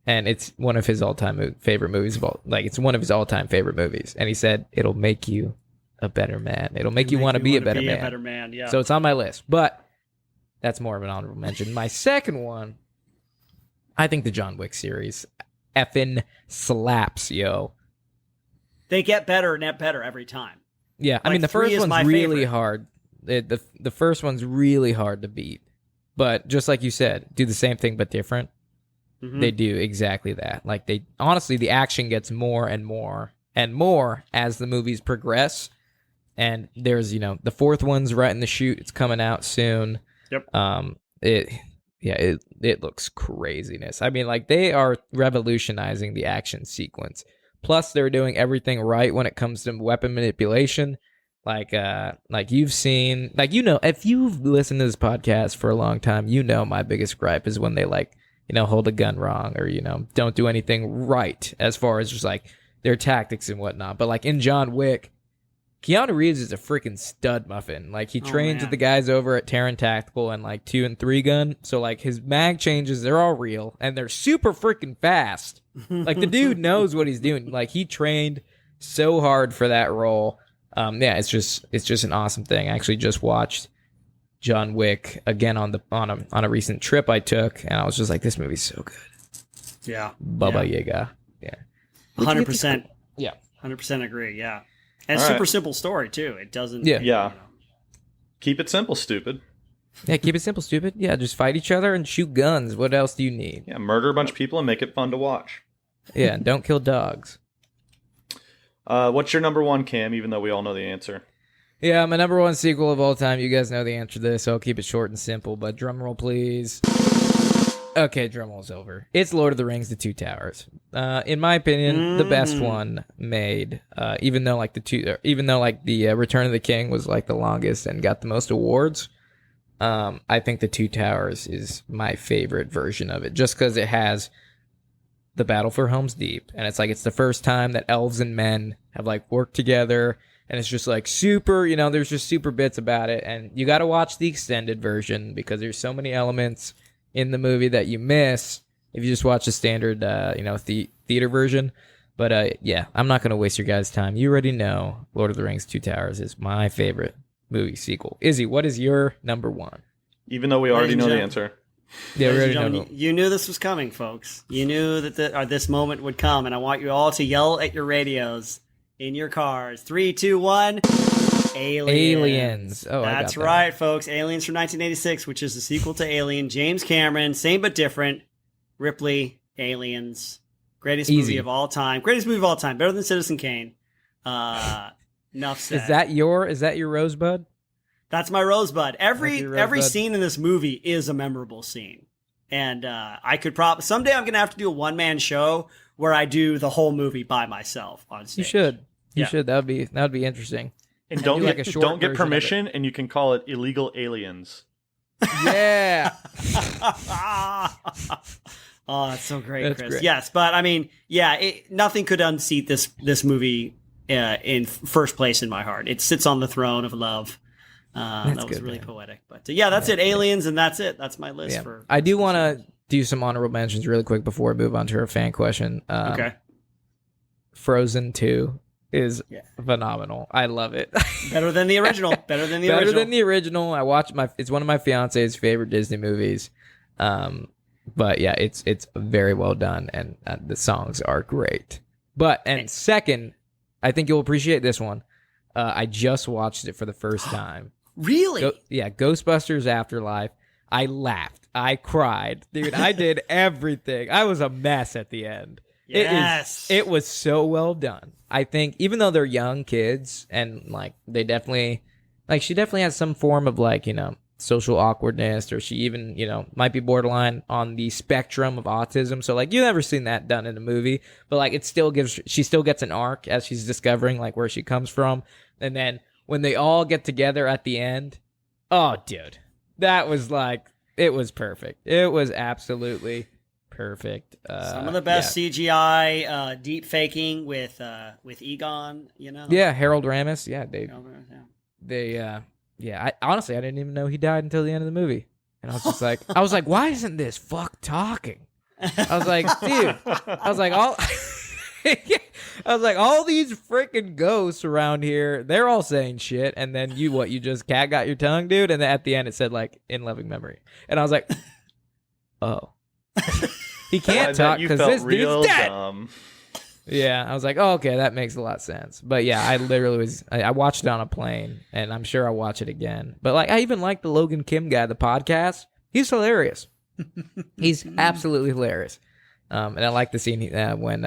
S4: And it's one of his all-time favorite movies. It's one of his all-time favorite movies. And he said, it'll make you a better man. It'll make you want to be a better man.
S3: Yeah.
S4: So it's on my list. But that's more of an honorable mention. My second one, I think the John Wick series effing slaps, yo.
S3: They get better and better every time.
S4: Yeah, I mean, the first one's really
S3: favorite.
S4: hard. The first one's really hard to beat. But just like you said, do the same thing but different.
S3: Mm-hmm.
S4: They do exactly that. Like, honestly, the action gets more and more and more as the movies progress. And there's, the fourth one's right in the chute. It's coming out soon.
S3: Yep.
S4: It looks craziness. I mean, like, they are revolutionizing the action sequence. Plus, they're doing everything right when it comes to weapon manipulation. Like you've seen, if you've listened to this podcast for a long time, my biggest gripe is when they hold a gun wrong or, don't do anything right as far as just their tactics and whatnot. But in John Wick, Keanu Reeves is a freaking stud muffin. He trains with the guys over at Terran Tactical and 2 and 3 gun. So his mag changes, they're all real and they're super freaking fast. The dude knows what he's doing. He trained so hard for that role. It's just an awesome thing. I actually just watched John Wick again on a recent trip I took, and I was just like, this movie's so good.
S3: Yeah.
S4: Baba Yaga. Yeah.
S3: 100%.
S4: Yeah.
S3: 100% agree. Yeah. And
S5: All
S3: super
S5: right.
S3: simple story too. It doesn't.
S5: Yeah. Keep it simple, stupid.
S4: Yeah, keep it simple, stupid. Yeah, just fight each other and shoot guns. What else do you need?
S5: Yeah, murder a bunch of people and make it fun to watch.
S4: Yeah, and don't kill dogs.
S5: What's your number 1, Cam, even though we all know the answer?
S4: Yeah, my number 1 sequel of all time. You guys know the answer to this, so I'll keep it short and simple, but drum roll, please. Okay, drum roll's over. It's Lord of the Rings: The Two Towers. In my opinion, the best one made. Even though the Return of the King was the longest and got the most awards. I think The Two Towers is my favorite version of it, just because it has the battle for Helm's Deep, and it's the first time that elves and men have worked together. And it's just super, there's just super bits about it. And you got to watch the extended version because there's so many elements in the movie that you miss if you just watch the standard, theater version. But yeah, I'm not going to waste your guys' time. You already know Lord of the Rings: Two Towers is my favorite movie sequel. Izzy, what is your number 1?
S5: Even though we already know the answer.
S4: Yeah, we already know.
S3: You knew this was coming, folks. You knew that this moment would come, and I want you all to yell at your radios in your cars. 3, 2, 1.
S4: Aliens. Oh,
S3: that's right, folks. Aliens from 1986, which is the sequel to Alien. James Cameron, same but different. Ripley, Aliens, greatest movie of all time. Greatest movie of all time. Better than Citizen Kane. Enough said.
S4: Is that your Rosebud?
S3: That's my Rosebud. Every
S4: Rosebud.
S3: scene in this movie is a memorable scene. And I could someday I'm going to have to do a one-man show where I do the whole movie by myself on stage.
S4: You should. You
S3: Yeah.
S4: should. That would be interesing.
S5: And don't
S4: do a short
S5: don't get
S4: version of
S5: permission, and you can call it Illegal Aliens.
S4: Yeah.
S3: Oh, that's so great,
S4: That's
S3: Chris.
S4: great.
S3: Yes, but I mean, yeah, nothing could unseat this movie in first place in my heart. It sits on the throne of love. That was
S4: good,
S3: really
S4: man.
S3: poetic. But yeah, that's it. Aliens, and that's it. That's my list for.
S4: I do want to do some honorable mentions really quick before we move on to our fan question.
S3: Okay.
S4: Frozen 2 is phenomenal. I love it.
S3: Better than the original. Better than the
S4: Better
S3: original.
S4: than the original. It's one of my fiance's favorite Disney movies. But yeah, it's very well done, and the songs are great. And second, I think you'll appreciate this one. I just watched it for the first time.
S3: Really?
S4: Ghostbusters Afterlife. I laughed. I cried. Dude, I did everything. I was a mess at the end.
S3: Yes.
S4: It was so well done. I think even though they're young kids and like they definitely she definitely has some form of social awkwardness, or she even, might be borderline on the spectrum of autism. So you've never seen that done in a movie, but she still gets an arc as she's discovering where she comes from. And then when they all get together at the end, oh dude, that was it was perfect. It was absolutely perfect.
S3: Some of the best CGI deep faking with Egon,
S4: Yeah, Harold Ramis. Yeah, I honestly didn't even know he died until the end of the movie. And I was just like, why isn't this fuck talking? I was like, dude, all these freaking ghosts around here, they're all saying shit. And then you just cat got your tongue, dude? And then at the end it said in loving memory. And I was like, oh. He can't talk because this dude's dead.
S5: Dumb.
S4: Yeah, I was like, oh, okay, that makes a lot of sense. But yeah, I literally I watched it on a plane, and I'm sure I'll watch it again. But I even like the Logan Kim guy, the podcast. He's hilarious. He's absolutely hilarious. And I like the scene when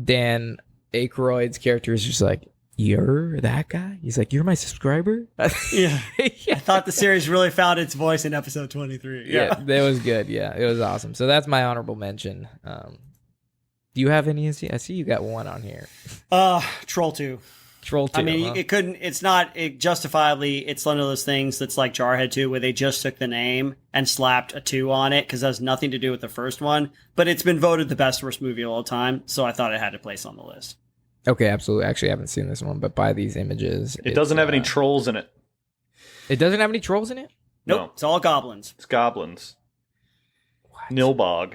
S4: Dan Aykroyd's character is just like, you're that guy? He's like, you're my subscriber?
S3: Yeah. I thought the series really found its voice in episode 23.
S4: Yeah, that was good. Yeah, it was awesome. So that's my honorable mention. Do you have any? I see you got one on here.
S3: Troll 2.
S4: Troll 2.
S3: I mean, justifiably, it's one of those things that's like Jarhead 2, where they just took the name and slapped a 2 on it because it has nothing to do with the first one. But it's been voted the best worst movie of all time, so I thought it had to place on the list.
S4: Okay, absolutely. Actually, I haven't seen this one, but by these images,
S5: it doesn't have any trolls in it.
S4: It doesn't have any trolls in it?
S3: Nope,
S5: No.
S3: It's all goblins.
S5: It's goblins.
S4: What?
S5: Nilbog.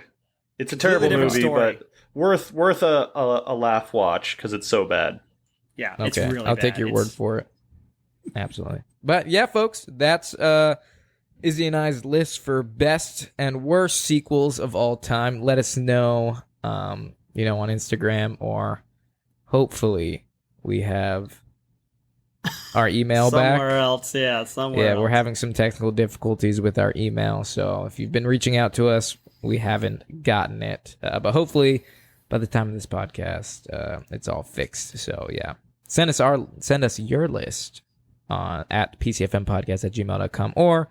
S5: It's a terrible movie, but worth a laugh watch because it's so bad.
S3: Yeah,
S4: okay.
S3: It's really
S4: I'll
S3: bad.
S4: take your word for it. Absolutely. But yeah, folks, that's Izzy and I's list for best and worst sequels of all time. Let us know, on Instagram, or hopefully we have our email back.
S3: Somewhere else.
S4: Yeah, we're having some technical difficulties with our email. So if you've been reaching out to us, we haven't gotten it. But hopefully by the time of this podcast, it's all fixed. So yeah, send us your list at pcfmpodcast@gmail.com or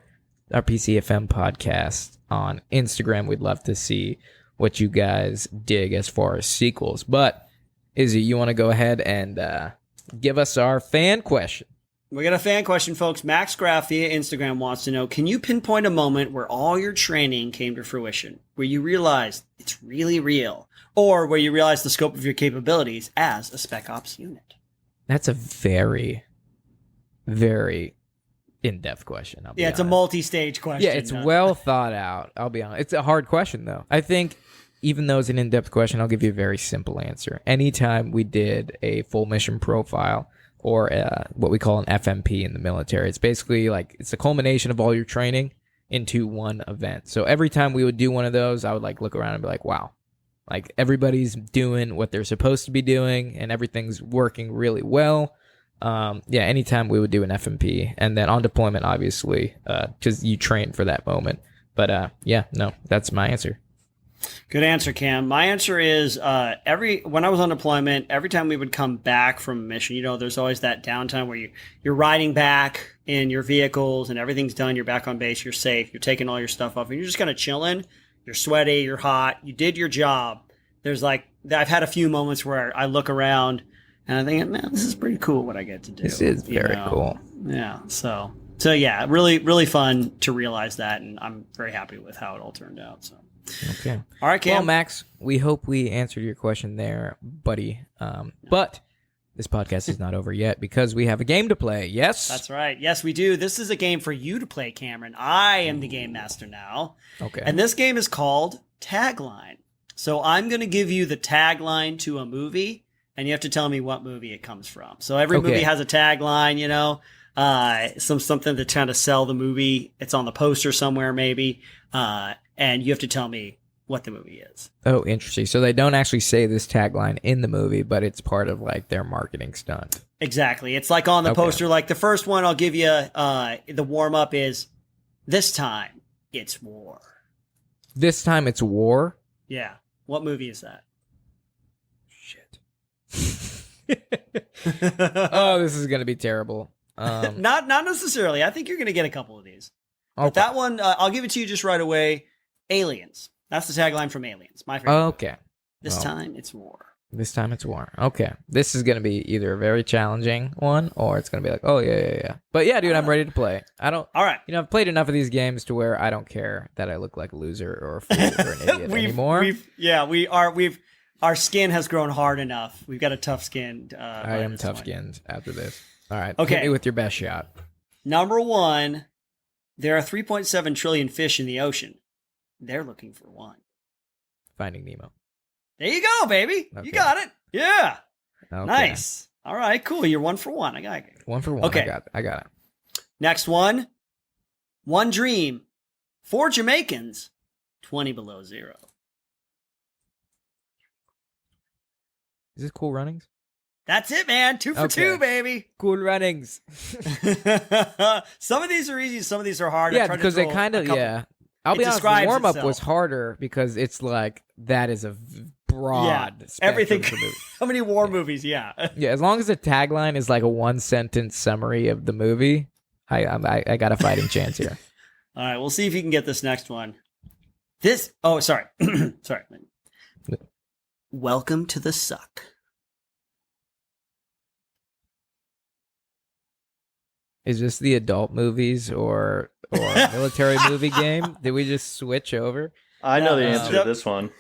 S4: our PCFM podcast on Instagram. We'd love to see what you guys dig as far as sequels. But Izzy, you want to go ahead and give us our fan question?
S3: We got a fan question, folks. Max Graff via Instagram wants to know, can you pinpoint a moment where all your training came to fruition, where you realized it's really real, or where you realized the scope of your capabilities as a Spec Ops unit?
S4: That's a very, very in-depth question. I'll be
S3: It's
S4: honest.
S3: a multi-stage question.
S4: Yeah, it's well thought out. I'll be honest. It's a hard question, though. I think even though it's an in-depth question, I'll give you a very simple answer. Anytime we did a full mission profile, or what we call an FMP in the military, it's basically it's a culmination of all your training into one event. So every time we would do one of those, I would look around and be like, wow, everybody's doing what they're supposed to be doing and everything's working really well. Anytime we would do an FMP, and then on deployment, obviously, because you train for that moment. But that's my answer.
S3: Good answer, Cam. My answer is when I was on deployment, every time we would come back from a mission, there's always that downtime where you're riding back in your vehicles and everything's done. You're back on base. You're safe. You're taking all your stuff off, and you're just kind of chilling. You're sweaty. You're hot. You did your job. There's I've had a few moments where I look around and I think, man, this is pretty cool what I get to do.
S4: This is very cool.
S3: Yeah. So yeah, really, really fun to realize that, and I'm very happy with how it all turned out. So.
S4: Okay.
S3: All right, Cam.
S4: Well, Max, we hope we answered your question there, buddy. But this podcast is not over yet because we have a game to play. Yes?
S3: That's right. Yes, we do. This is a game for you to play, Cameron. I am the game master now.
S4: Okay.
S3: And this game is called Tagline. So I'm going to give you the tagline to a movie, and you have to tell me what movie it comes from. So every movie has a tagline, something to try to sell the movie. It's on the poster somewhere, maybe. And you have to tell me what the movie is.
S4: Oh, interesting. So they don't actually say this tagline in the movie, but it's part of like their marketing stunt.
S3: Exactly. It's like on the poster. Like the first one, I'll give you the warm up is this time it's war.
S4: This time it's war?
S3: Yeah. What movie is that?
S4: Shit. Oh, this is going to be terrible.
S3: Not necessarily. I think you're going to get a couple of these.
S4: Okay.
S3: But that one, I'll give it to you just right away. Aliens. That's the tagline from Aliens. My favorite.
S4: Okay.
S3: This time it's war.
S4: This time it's war. Okay. This is going to be either a very challenging one or it's going to be like, oh, yeah. But yeah, dude, I'm ready to play. All right. I've played enough of these games to where I don't care that I look like a loser or a fool or an idiot anymore.
S3: Our skin has grown hard enough. We've got a tough skin.
S4: I am tough-skinned after this. All right.
S3: Okay.
S4: Hit me with your best shot.
S3: Number one, there are 3.7 trillion fish in the ocean. They're looking for one.
S4: Finding Nemo.
S3: There you go, baby.
S4: Okay.
S3: You got it. Yeah.
S4: Okay.
S3: Nice. All right, cool. You're 1 for 1. I got it.
S4: 1 for 1.
S3: Okay.
S4: I got it.
S3: Next one. One dream. 4 Jamaicans. 20 below zero.
S4: Is this Cool Runnings?
S3: That's it, man. 2 for 2, baby.
S4: Cool Runnings.
S3: Some of these are easy. Some of these are hard.
S4: Yeah, because they kind of, I'll be honest, the warm-up
S3: itself.
S4: was harder because it's like, that is a broad spectrum
S3: everything.
S4: for movies.
S3: How many war movies? Yeah.
S4: Yeah, as long as the tagline is like a 1-sentence summary of the movie, I got a fighting chance here.
S3: All right, we'll see if you can get this next one. Sorry. Sorry. Welcome to the Suck.
S4: Is this the adult movies or military movie game? Did we just switch over?
S5: I know the answer to this one.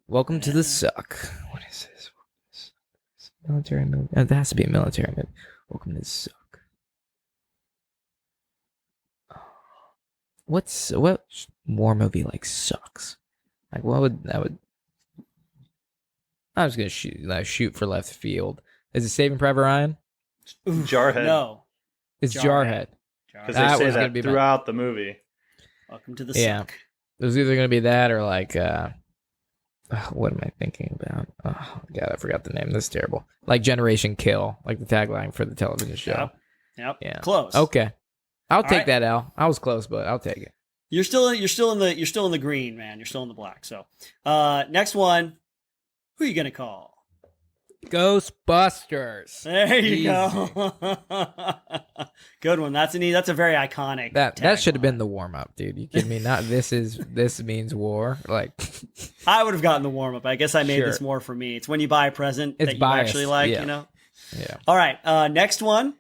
S4: Welcome to the Suck. What is this? Military movie. It has to be a military movie. Welcome to the Suck. What war movie like sucks? Like what would that would? I was gonna shoot for left field. Is it Saving Private Ryan?
S5: Jarhead.
S3: No.
S4: It's Jarhead.
S5: Because they say that throughout the movie.
S3: Welcome to the Suck.
S4: It was either gonna be that or like what am I thinking about? Oh god, I forgot the name. This is terrible. Like Generation Kill, like the tagline for the television show.
S3: Yep.
S4: Yeah.
S3: Close.
S4: Okay. I'll take
S3: right.
S4: that L. I was close, but I'll take it.
S3: You're still in the green, man. You're still in the black. So, next one. Who are you gonna call?
S4: Ghostbusters.
S3: There you go. Good one. That's a very iconic.
S4: That should have been the warm up, dude. You kidding me? Not this means war. Like
S3: I would have gotten the warm up. I guess I made this more for me. It's when you buy a present that you actually like,
S4: yeah.
S3: you know.
S4: Yeah.
S3: All right. Next one.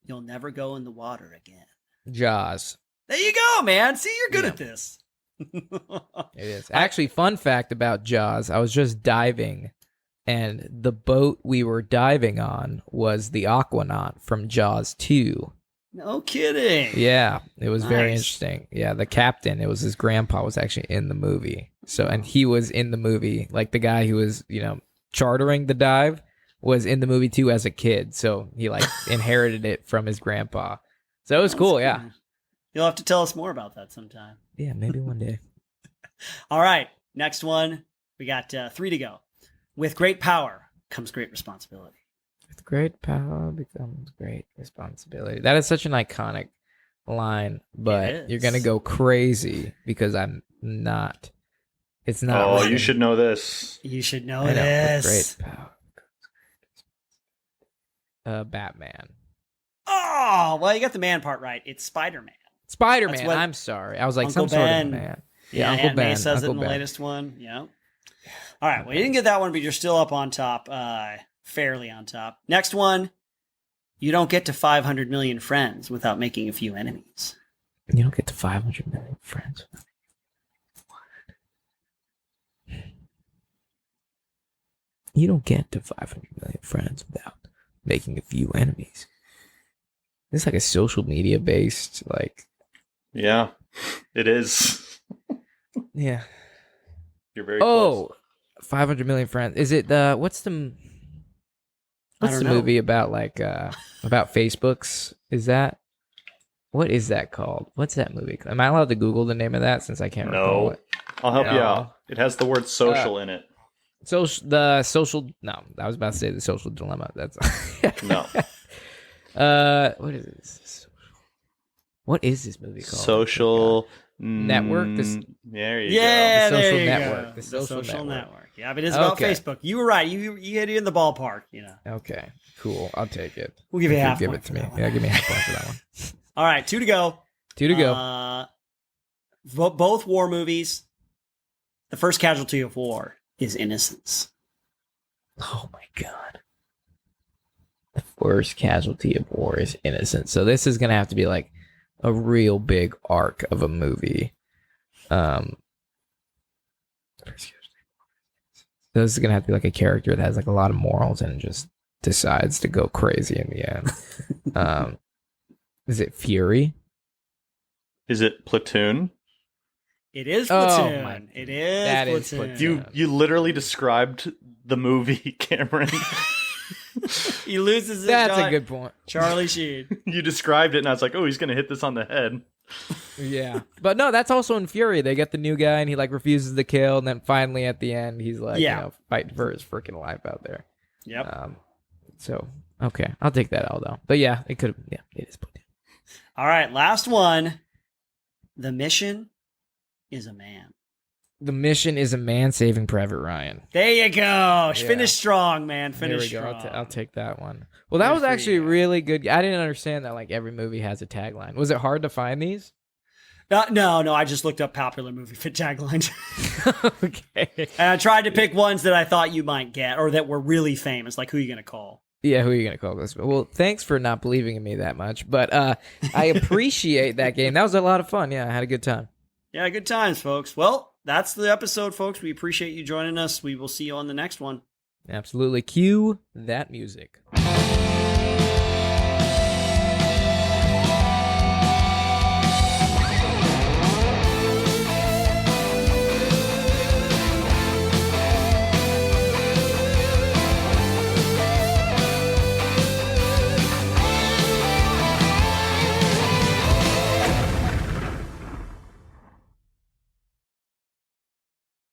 S3: You'll never go in the water again.
S4: Jaws.
S3: There you go, man. See, you're good at this.
S4: It is. Actually, fun fact about Jaws, I was just diving and the boat we were diving on was the Aquanaut from Jaws 2.
S3: No kidding.
S4: Yeah, it was very interesting. Yeah, the captain, it was his grandpa was actually in the movie. So, and he was in the movie, like the guy who was, chartering the dive was in the movie too as a kid. So he like inherited it from his grandpa. So it was cool. Yeah.
S3: You'll have to tell us more about that sometime.
S4: Yeah, maybe one day.
S3: All right. Next one. We got 3 to go. With great power comes great responsibility.
S4: With great power becomes great responsibility. That is such an iconic line, but you're going to go crazy because I'm not. It's not.
S5: Oh, you should know this.
S3: You should know this.
S4: With great power. Batman.
S3: Oh, well, you got the man part right. It's Spider-Man.
S4: Spider-Man. I'm sorry. I was like,
S3: Uncle
S4: some
S3: Ben.
S4: sort of man.
S3: Yeah,
S4: Uncle
S3: Aunt
S4: Ben.
S3: May says
S4: Uncle
S3: it in the
S4: Ben.
S3: latest one. Yeah. All right. Well, you didn't get that one, but you're still up on top, fairly on top. Next one. You don't get to 500 million friends without making a few enemies.
S4: You don't get to 500 million friends. You don't get to 500 million friends without making a few enemies. This is like a social media based, like.
S5: Yeah, it is.
S4: Yeah.
S5: You're very close.
S4: 500 Million Friends. Is it what's the
S3: know.
S4: movie about like about Facebooks? What is that called? What's that movie? Am I allowed to Google the name of that since I can't recall it?
S5: I'll help you out. It has the word social in it.
S4: No, I was about to say The Social Dilemma. That's
S5: No.
S4: What is this? What is this movie called?
S5: Social
S4: Network.
S5: There you
S3: Yeah,
S4: The
S3: there
S4: Social
S3: you
S4: Network.
S3: go.
S4: The
S3: The
S4: Social
S3: social
S4: Network.
S3: network. Yeah, but it's about
S4: Okay.
S3: Facebook. You were right. You hit it in the ballpark. You know.
S4: Okay, cool. I'll take it.
S3: We'll give you half
S4: Give
S3: point
S4: it to
S3: for
S4: me.
S3: that one.
S4: Yeah, give me half point for that one.
S3: All right, 2 to go.
S4: 2 to go.
S3: Both war movies. The first casualty of war is innocence.
S4: Oh my god. The first casualty of war is innocent. So this is gonna have to be like a real big arc of a movie. So this is gonna have to be like a character that has like a lot of morals and just decides to go crazy in the end. Is it Fury?
S5: Is it Platoon?
S3: It is
S4: Oh,
S3: Platoon.
S4: my-
S3: It is
S4: that is
S3: Platoon.
S4: Platoon.
S5: You literally described the movie, Cameron.
S3: He loses his
S4: That's
S3: shot.
S4: a good point.
S3: Charlie Sheen.
S5: You described it, and I was like, oh, he's going to hit this on the head.
S4: Yeah. But no, that's also in Fury. They get the new guy and he like refuses to kill, and then finally at the end he's like,
S3: Yeah.
S4: fighting for his freaking life out there.
S3: Yep.
S4: So okay, I'll take that out though. But yeah, it could. Yeah, it is Platoon.
S3: All right, last one. The mission is a man.
S4: The mission is a man saving Private Ryan.
S3: There you go. Finish strong, man. Finish
S4: There we go.
S3: strong.
S4: I'll take that one. Well, that
S3: Good
S4: was
S3: for
S4: actually
S3: you.
S4: really good. I didn't understand that like every movie has a tagline. Was it hard to find these?
S3: No. I just looked up popular movie fit taglines.
S4: Okay.
S3: And I tried to pick ones that I thought you might get or that were really famous. Like, who are you going to call?
S4: Yeah, who are you gonna call this? Well, thanks for not believing in me that much, but I appreciate that game. That was a lot of fun. Yeah, I had a good time.
S3: Yeah, good times, folks. Well, that's the episode, folks. We appreciate you joining us. We will see you on the next one.
S4: Absolutely. Cue that music.